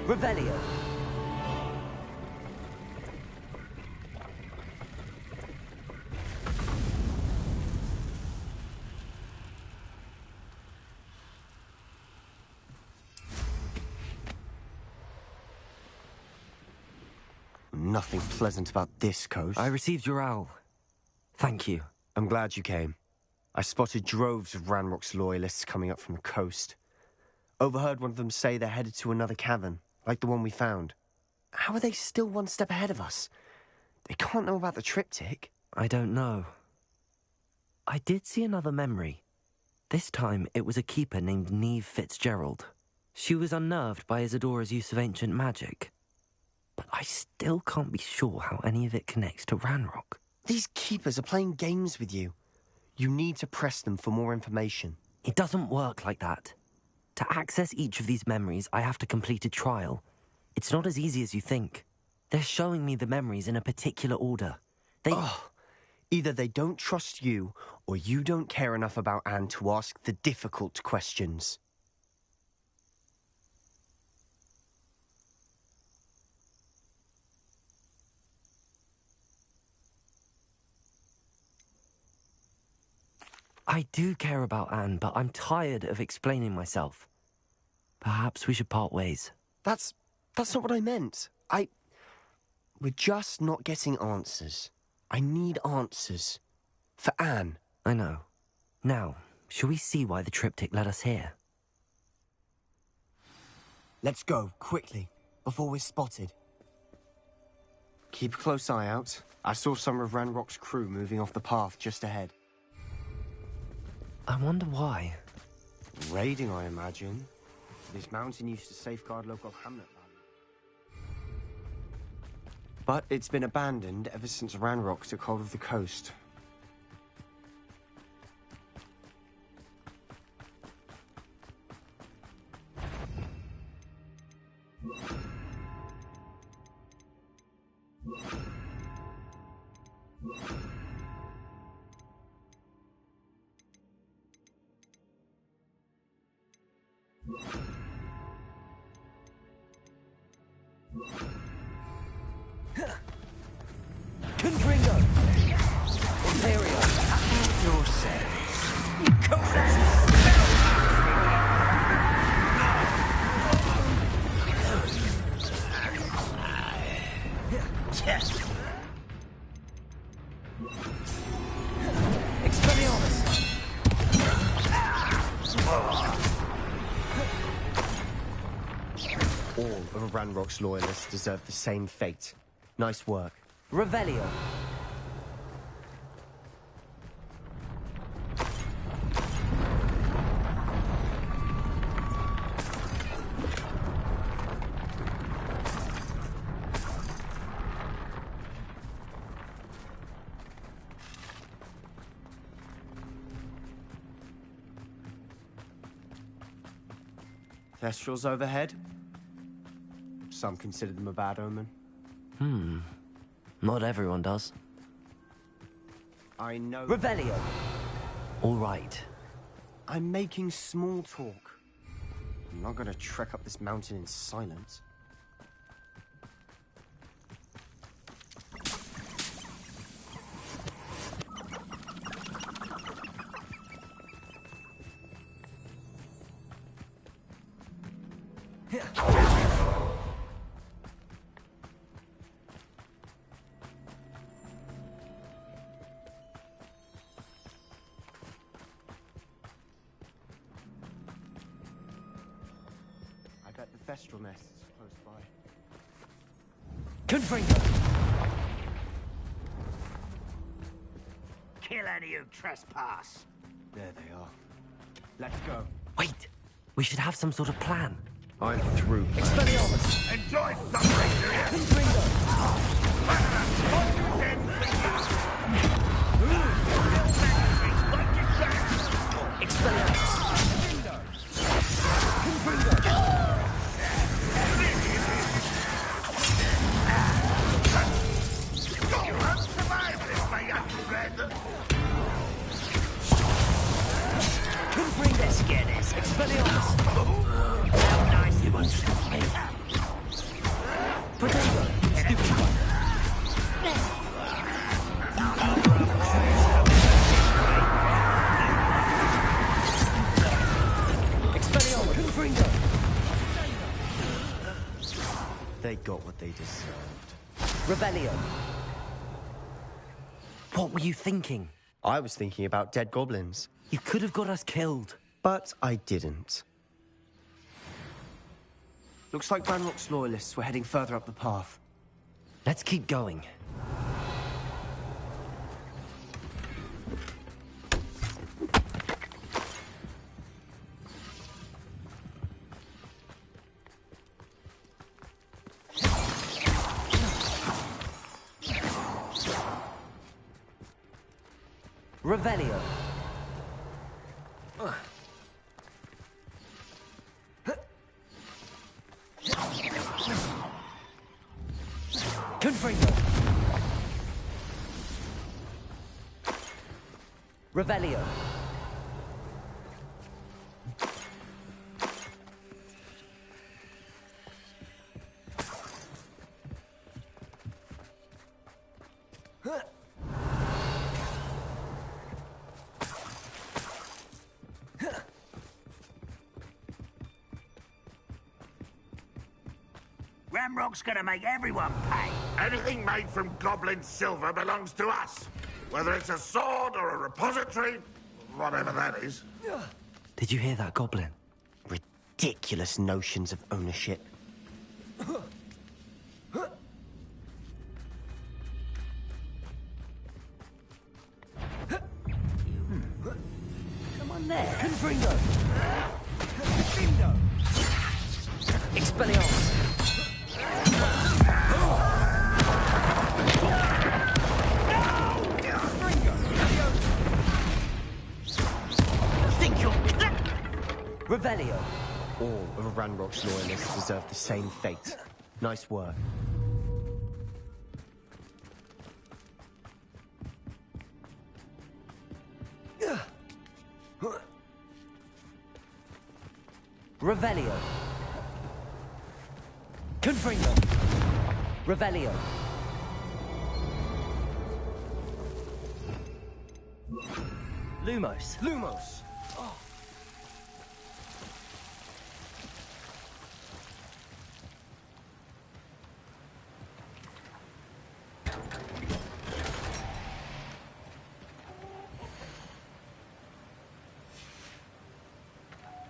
Revelio. Nothing pleasant about this coast. I received your owl. Thank you. I'm glad you came. I spotted droves of Ranrock's loyalists coming up from the coast. Overheard one of them say they're headed to another cavern, like the one we found. How are they still one step ahead of us? They can't know about the triptych. I don't know. I did see another memory. This time, it was a keeper named Neve Fitzgerald. She was unnerved by Isadora's use of ancient magic. But I still can't be sure how any of it connects to Ranrock. These keepers are playing games with you. You need to press them for more information. It doesn't work like that. To access each of these memories, I have to complete a trial. It's not as easy as you think. They're showing me the memories in a particular order. Either they don't trust you, or you don't care enough about Anne to ask the difficult questions. I do care about Anne, but I'm tired of explaining myself. Perhaps we should part ways. That's not what I meant. We're just not getting answers. I need answers. For Anne. I know. Now, shall we see why the triptych led us here? Let's go, quickly, before we're spotted. Keep a close eye out. I saw some of Ranrock's crew moving off the path just ahead. I wonder why. Raiding, I imagine. This mountain used to safeguard local hamlet value. But it's been abandoned ever since Ranrock took hold of the coast. All of Ranrock's loyalists deserve the same fate. Nice work. Revelio. Thestrals overhead. Some consider them a bad omen. Not everyone does. I know. Revelio. All right. I'm making small talk. I'm not gonna trek up this mountain in silence. The Thestral nest is close by. Confringo! Kill any who trespass. There they are. Let's go. Wait! We should have some sort of plan. I'm through. Expelliarmus! Enjoy suffering, do you? Confringo! Expelliarmus! Confringo! You won't survive this, my young friend. Confringo! Let's get this. Expelliarmus! How nice you want to be. Protego! Stupid one! Expelliarmus! Confringo! They got what they deserved. Revelio. What were you thinking? I was thinking about dead goblins. You could have got us killed. But I didn't. Looks like Ranrock's loyalists were heading further up the path. Let's keep going. Revelio. Confringo. Revelio. Ranrock's gonna make everyone pay. Anything made from goblin silver belongs to us. Whether it's a sword or a repository, whatever that is. Did you hear that, Goblin? Ridiculous notions of ownership. Come on there. Confringo. Expelliarmus. Revelio. All of Ranrock's loyalists deserve the same fate. Nice work. Revelio. Confringo. Revelio. Lumos. Lumos! Oh.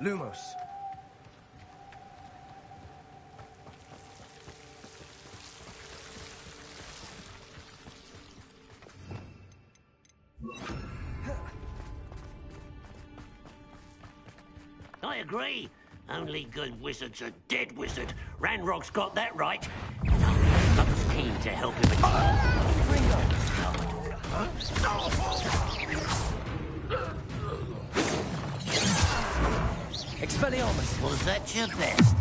Lumos. I agree. Only good wizards are dead wizard. Ranrock's got that right. Looks keen to help him. Expelliarmus. Was that your best?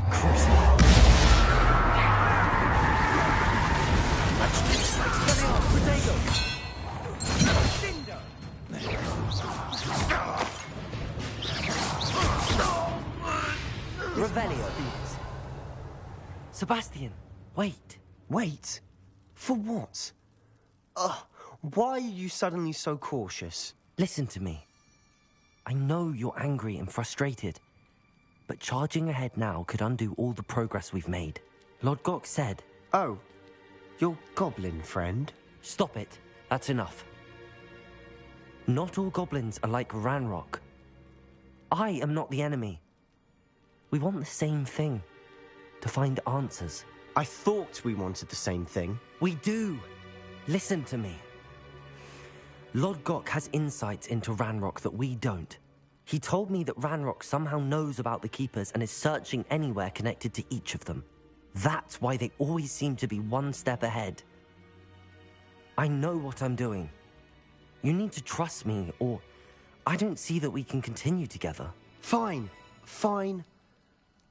Revelio. Sebastian, wait. Wait? For what? Why are you suddenly so cautious? Listen to me. I know you're angry and frustrated, but charging ahead now could undo all the progress we've made. Lord Gok said... Oh, your goblin friend? Stop it. That's enough. Not all goblins are like Ranrock. I am not the enemy. We want the same thing. To find answers. I thought we wanted the same thing. We do. Listen to me. Lord Gok has insights into Ranrock that we don't. He told me that Ranrock somehow knows about the Keepers and is searching anywhere connected to each of them. That's why they always seem to be one step ahead. I know what I'm doing. You need to trust me, or I don't see that we can continue together. Fine. Fine.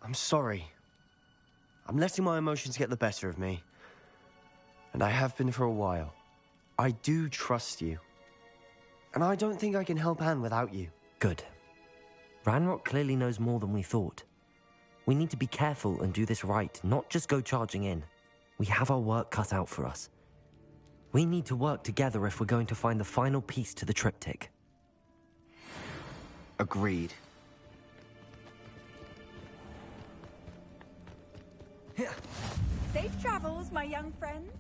I'm sorry. I'm letting my emotions get the better of me. And I have been for a while. I do trust you. And I don't think I can help Anne without you. Good. Ranrock clearly knows more than we thought. We need to be careful and do this right, not just go charging in. We have our work cut out for us. We need to work together if we're going to find the final piece to the triptych. Agreed. Safe travels, my young friends.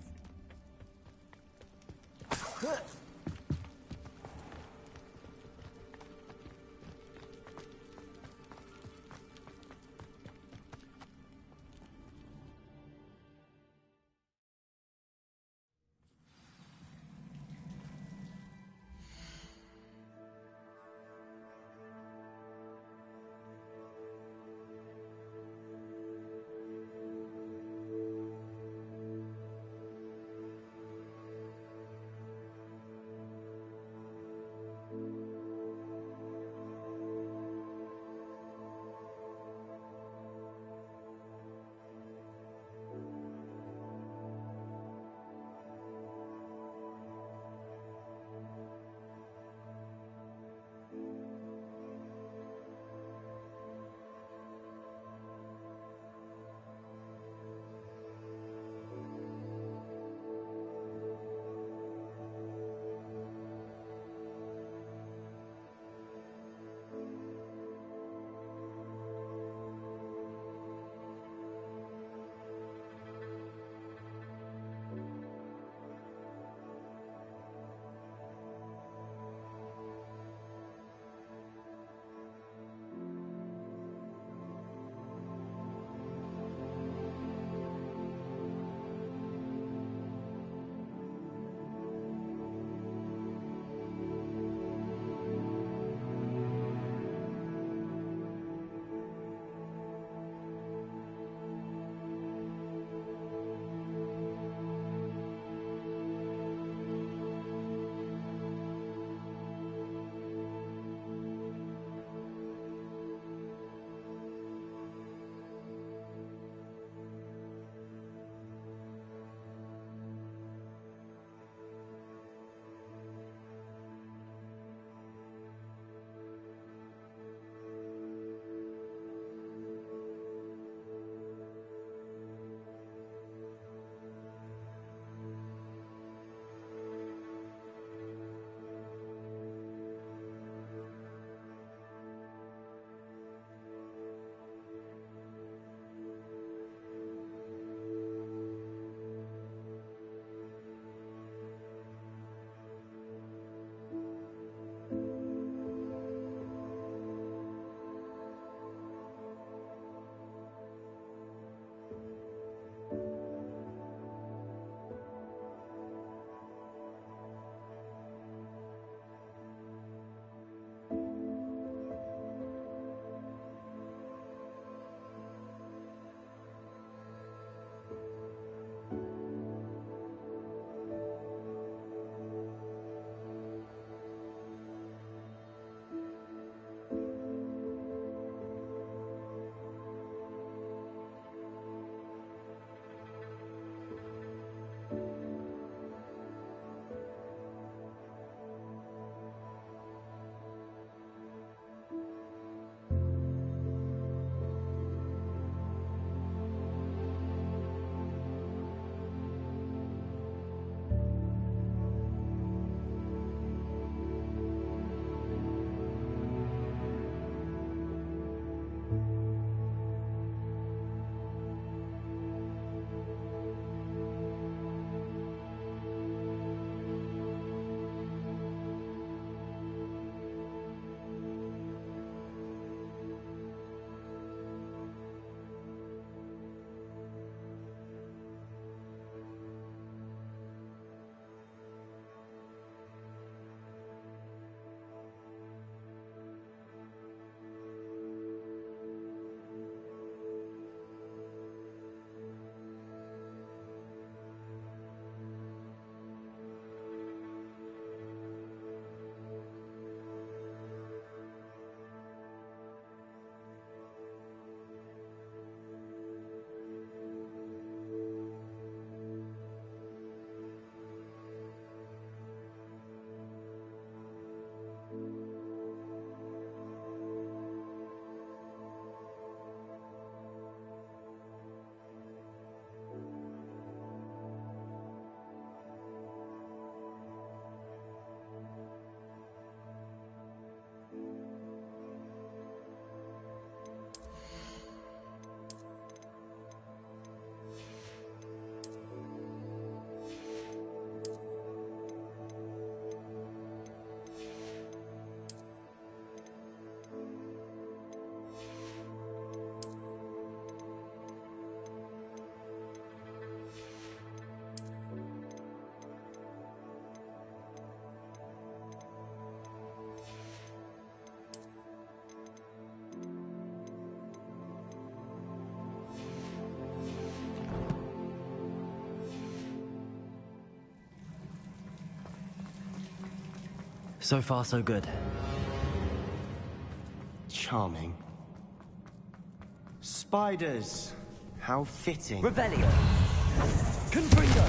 So far, so good. Charming. Spiders! How fitting. Revelio! Confringo!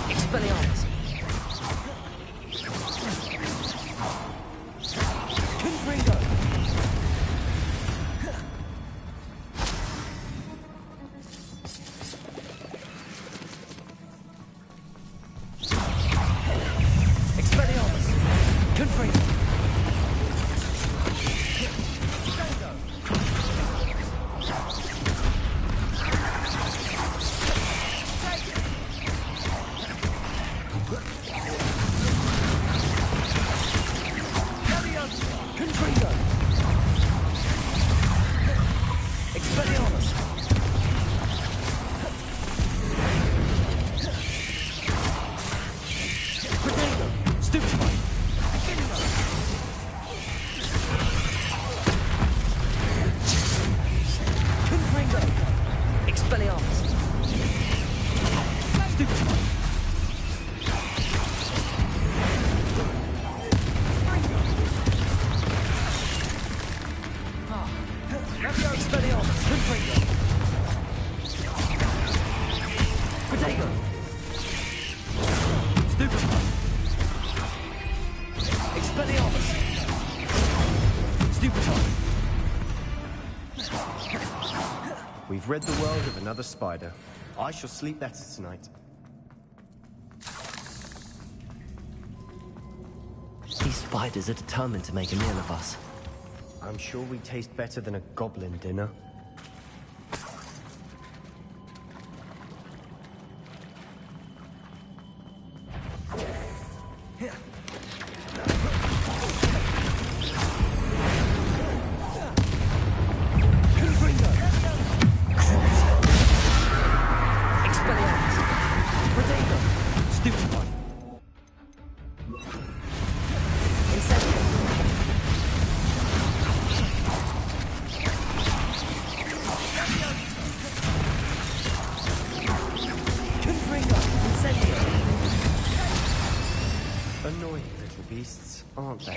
Expelliarmus! Confringo! Expelliarmus! Confringo! We've rid the world of another spider. I shall sleep better tonight. These spiders are determined to make a meal of us. I'm sure we taste better than a goblin dinner. Annoying little beasts, aren't they?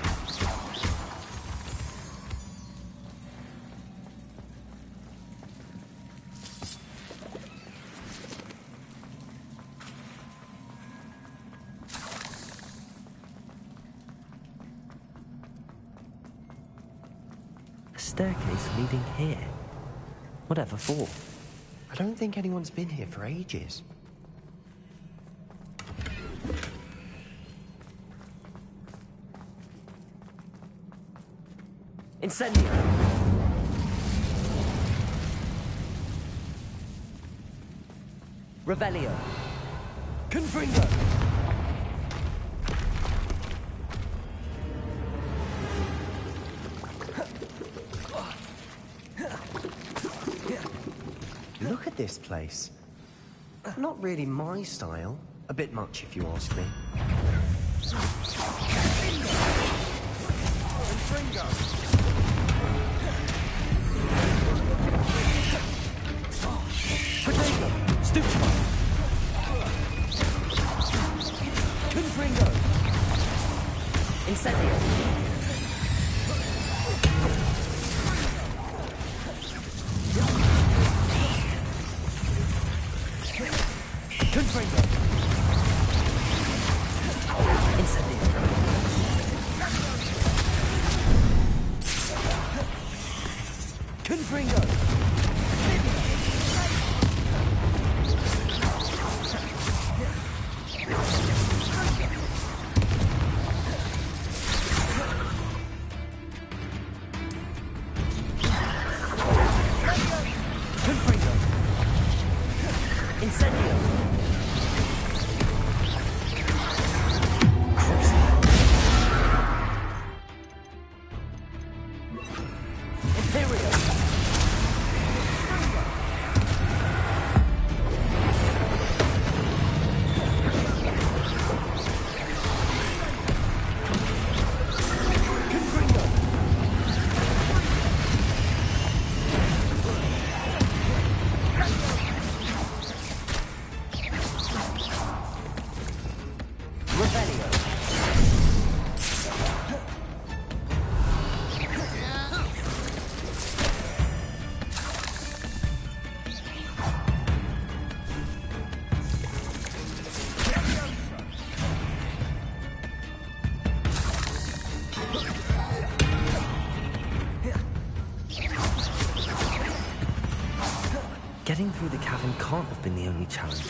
A staircase leading here. Whatever for? I don't think anyone's been here for ages. Incendio! Revelio! Confringo! Look at this place. Not really my style. A bit much, if you ask me. Confringo! Potato! Stupefy! Confringo! Incendio! Confringo! Incendio! Confringo! Getting through the cavern can't have been the only challenge.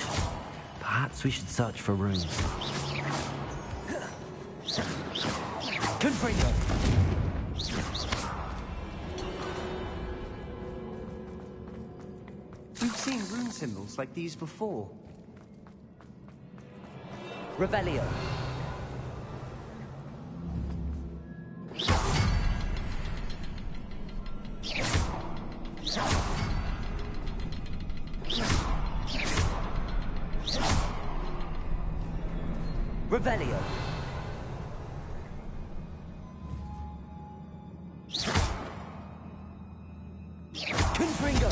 Perhaps we should search for runes. Confringo! We've seen rune symbols like these before. Revelio. Revelio. Confringo.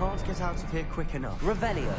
Can't get out of here quick enough. Revelio.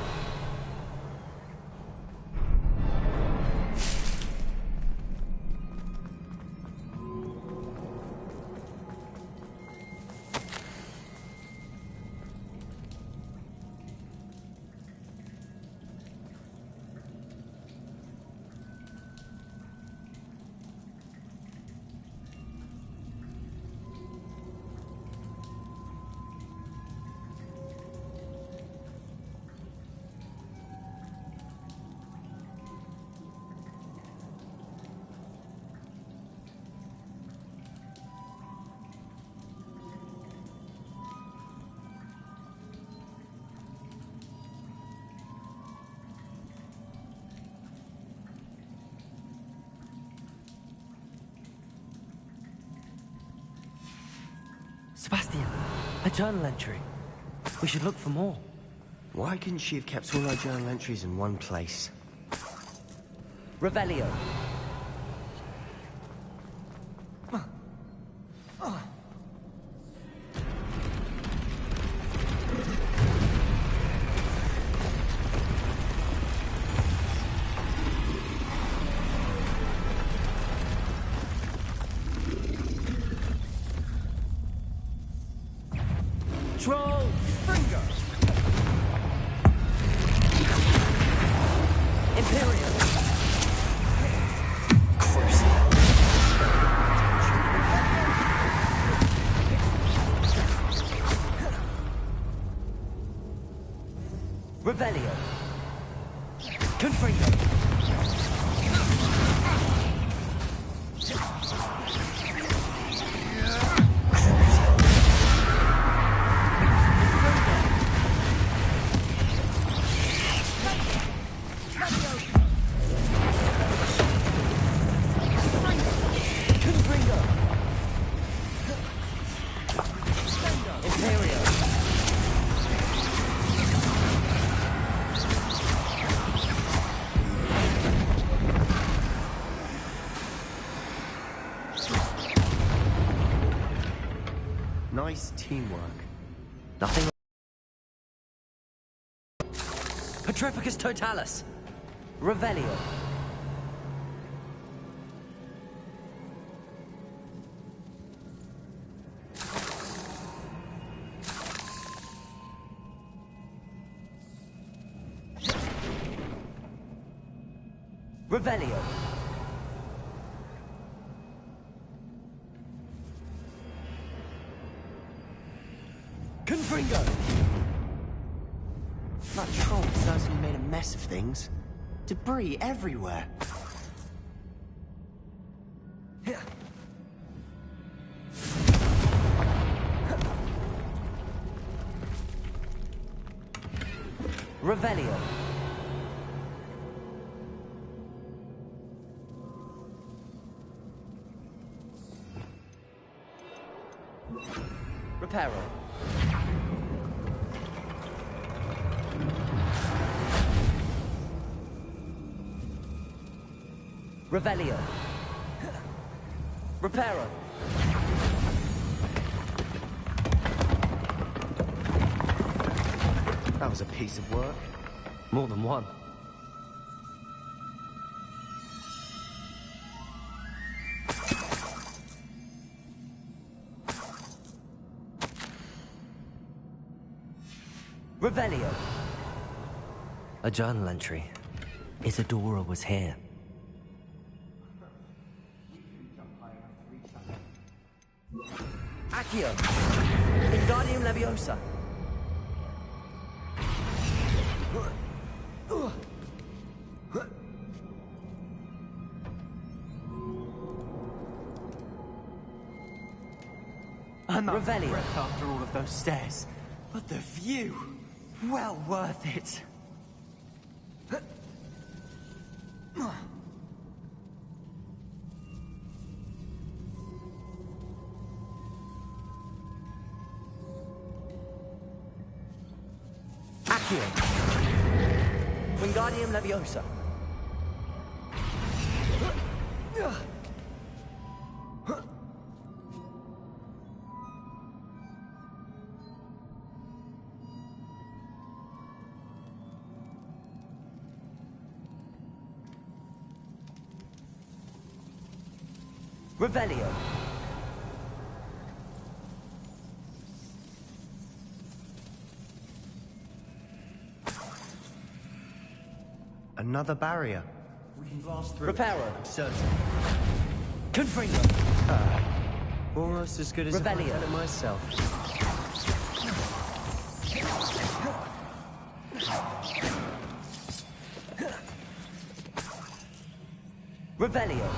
Sebastian, a journal entry. We should look for more. Why couldn't she have kept all our journal entries in one place? Revelio. Troll finger! Imperium! Revelio! Confringo! Nice teamwork. Nothing. Petrificus totalis. Revelio. Revelio. Confringo! That troll certainly made a mess of things. Debris everywhere. Revelio. Reparo. Revelio. Reparo. That was a piece of work. More than one. Revelio. A journal entry. Isadora was here. Accio. Wingardium Leviosa. I'm out of Revelio. breath after all of those stairs, but the view, well worth it. Accio. Wingardium Leviosa. Revelio. Another barrier. We can blast through. Reparo. Certain. Confringo. Almost as good as if I'd Revelio. done it myself. Revelio.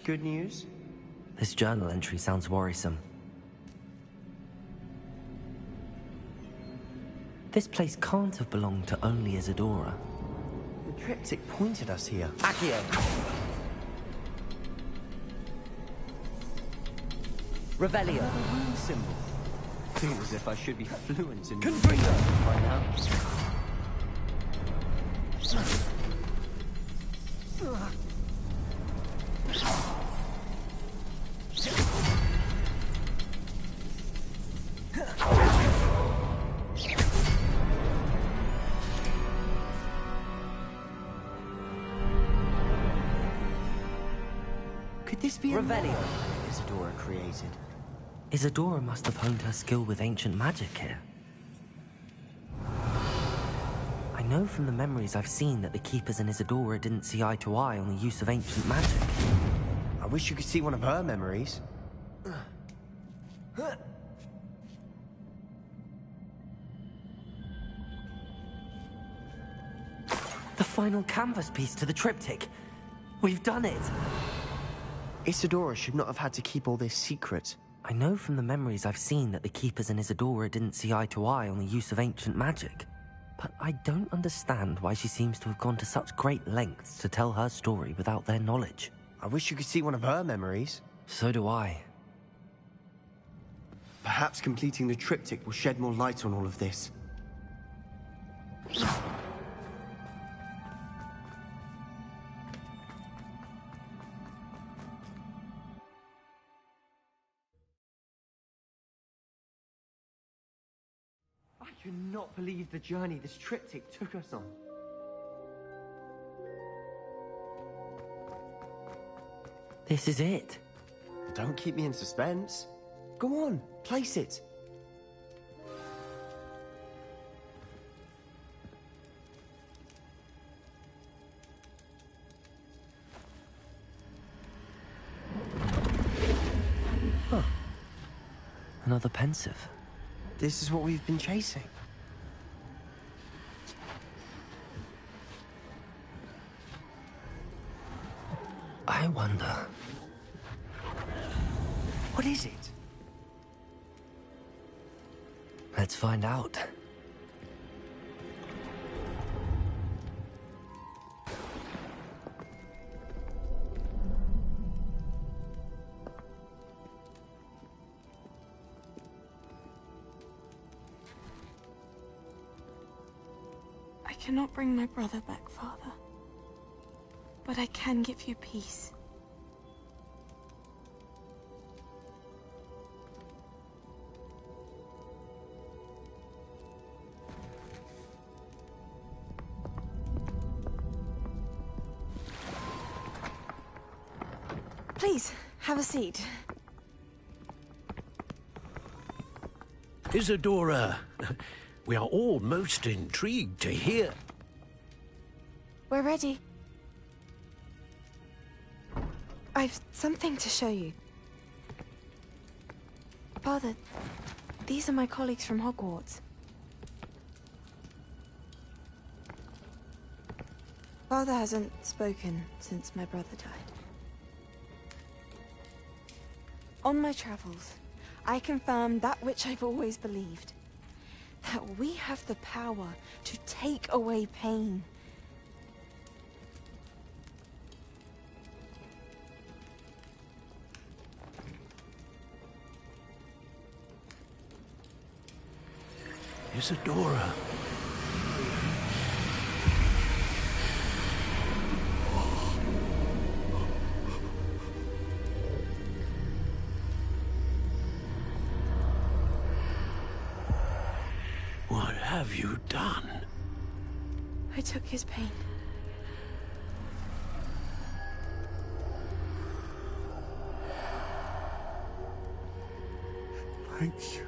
Good news? This journal entry sounds worrisome. This place can't have belonged to only Isadora. The triptych pointed us here. Accio. Revelio. Another rune symbol. Feels as if I should be fluent in Confringo. by now. Could this be Revelio. Isadora created? Isadora must have honed her skill with ancient magic here. I know from the memories I've seen that the Keepers and Isadora didn't see eye to eye on the use of ancient magic. I wish you could see one of her memories. The final canvas piece to the triptych. We've done it. Isadora should not have had to keep all this secret. I know from the memories I've seen that the Keepers and Isadora didn't see eye to eye on the use of ancient magic. But I don't understand why she seems to have gone to such great lengths to tell her story without their knowledge. I wish you could see one of her memories. So do I. Perhaps completing the triptych will shed more light on all of this. I cannot believe the journey this triptych took us on. This is it. Don't keep me in suspense. Go on, place it. Huh. Another pensive. This is what we've been chasing. I wonder. What is it? Let's find out. I cannot bring my brother back, Father. But I can give you peace. Please, have a seat. Isadora, we are all most intrigued to hear. We're ready. I've something to show you. Father, these are my colleagues from Hogwarts. Father hasn't spoken since my brother died. On my travels, I confirmed that which I've always believed. That we have the power to take away pain. Isadora. What have you done? I took his pain. Thank you.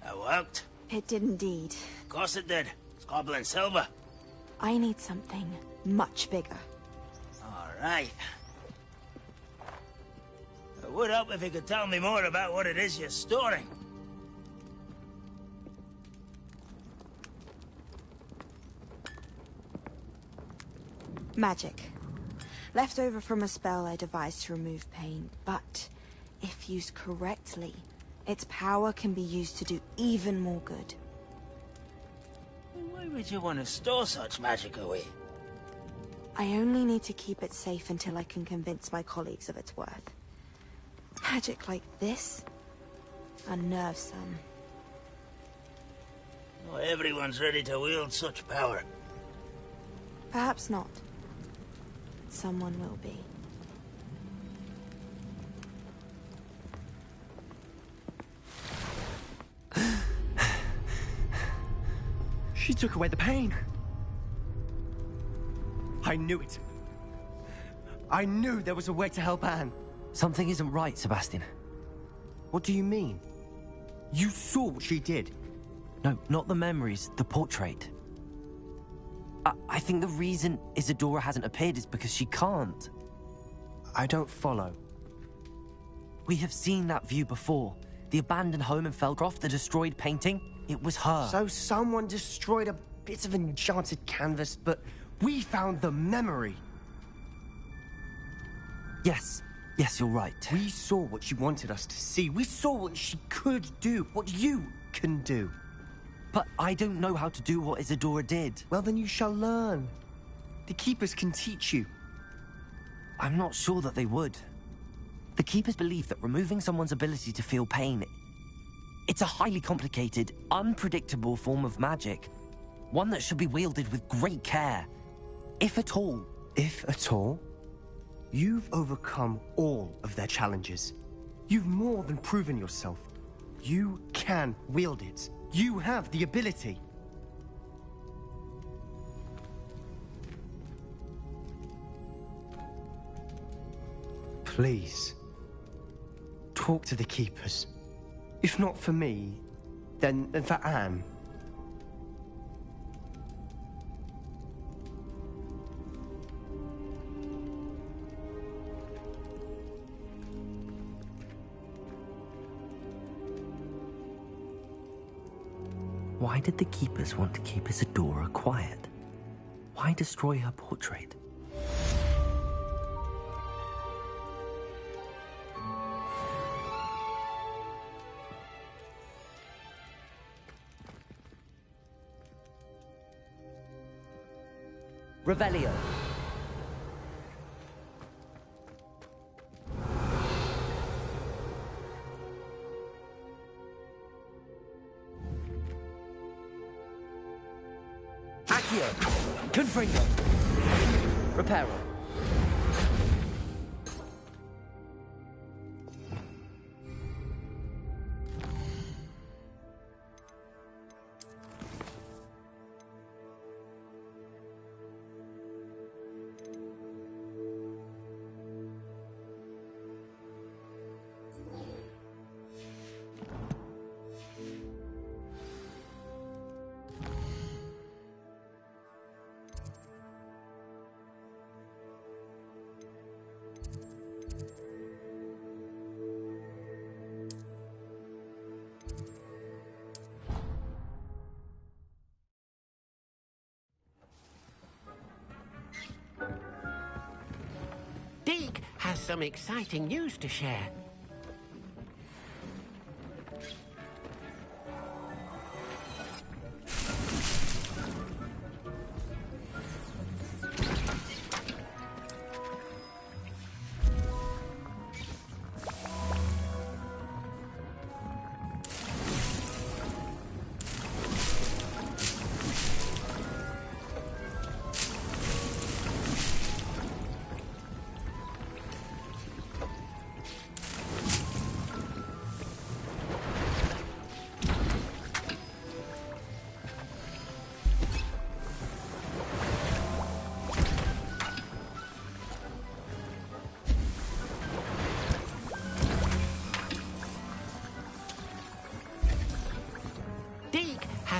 That worked? It did indeed. Of course it did. It's goblin silver. I need something much bigger. All right. It would help if you could tell me more about what it is you're storing. Magic. Left over from a spell I devised to remove pain, but if used correctly, its power can be used to do even more good. Why would you want to store such magic away? I only need to keep it safe until I can convince my colleagues of its worth. Magic like this unnerves some. Not everyone's ready to wield such power. Perhaps not. Someone will be. She took away the pain. I knew it. I knew there was a way to help Anne. Something isn't right, Sebastian. What do you mean? You saw what she did. No, not the memories, the portrait. I think the reason Isadora hasn't appeared is because she can't. I don't follow. We have seen that view before. The abandoned home in Felcroft, the destroyed painting. It was her. So someone destroyed a bit of enchanted canvas, but we found the memory. Yes, you're right. We saw what she wanted us to see. We saw what she could do, what you can do. But I don't know how to do what Isadora did. Well, then you shall learn. The Keepers can teach you. I'm not sure that they would. The Keepers believe that removing someone's ability to feel pain, it's a highly complicated, unpredictable form of magic. One that should be wielded with great care. If at all. If at all? You've overcome all of their challenges. You've more than proven yourself. You can wield it. You have the ability. Please, talk to the Keepers. If not for me, then for Anne. Why did the Keepers want to keep Isadora quiet? Why destroy her portrait? Revelio. Accio. Confringo. Reparo. has some exciting news to share.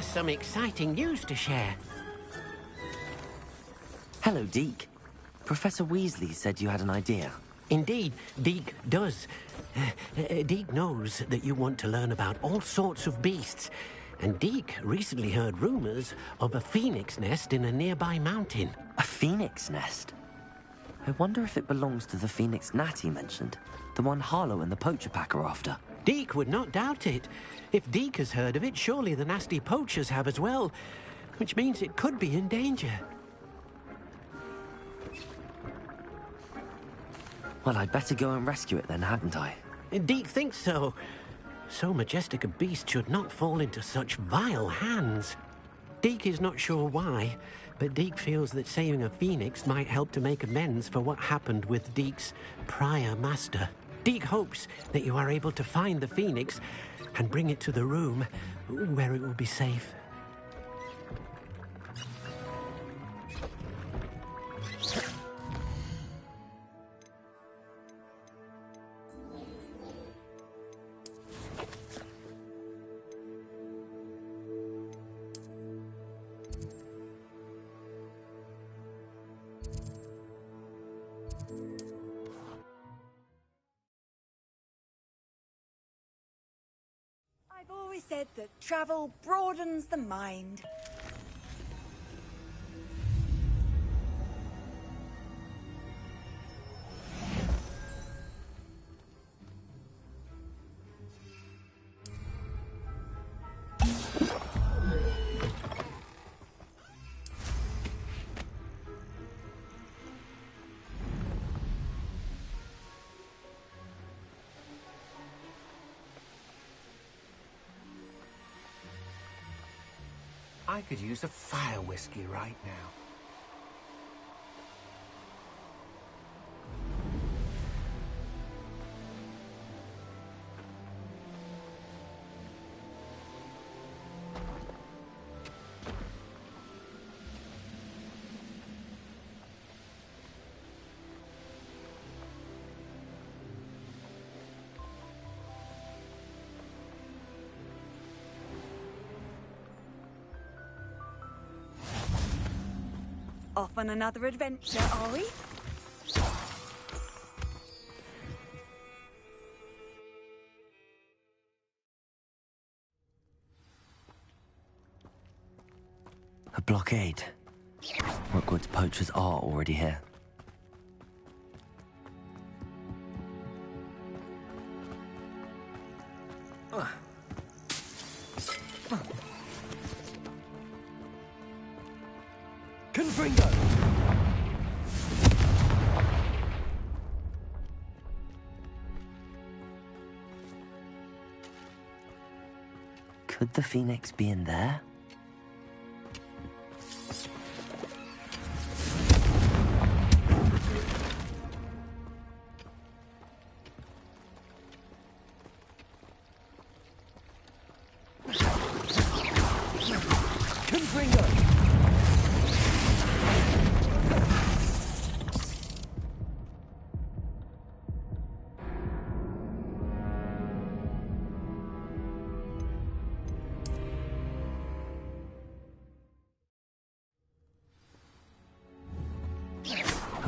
Some exciting news to share. Hello, Deke. Professor Weasley said you had an idea. Indeed, Deke does. Deke knows that you want to learn about all sorts of beasts, and Deke recently heard rumors of a phoenix nest in a nearby mountain. A phoenix nest? I wonder if it belongs to the phoenix gnat he mentioned, the one Harlow and the poacher pack are after. Deke would not doubt it. If Deke has heard of it, surely the nasty poachers have as well, which means it could be in danger. Well, I'd better go and rescue it then, hadn't I? Deke thinks so. So majestic a beast should not fall into such vile hands. Deke is not sure why, but Deke feels that saving a phoenix might help to make amends for what happened with Deke's prior master. Deke hopes that you are able to find the phoenix and bring it to the room where it will be safe. I've always said that travel broadens the mind. I could use a fire whiskey right now. Off on another adventure, are we? A blockade. Rookwood's poachers are already here. Confringo! Could the phoenix be in there?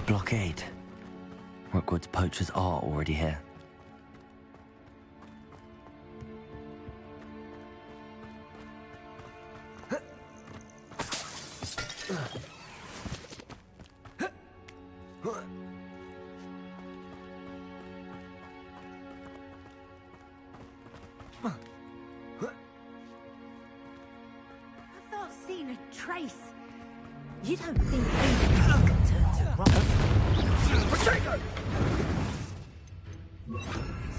Blockade. Rookwood's poachers are already here. trace. You don't think Phoenix can turn to rubber? Potato!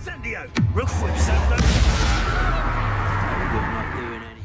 Sandio! Rookfoot, Sandio! Very good, not doing any.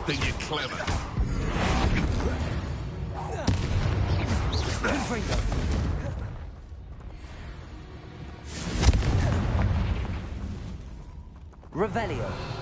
Think you're clever. Revelio.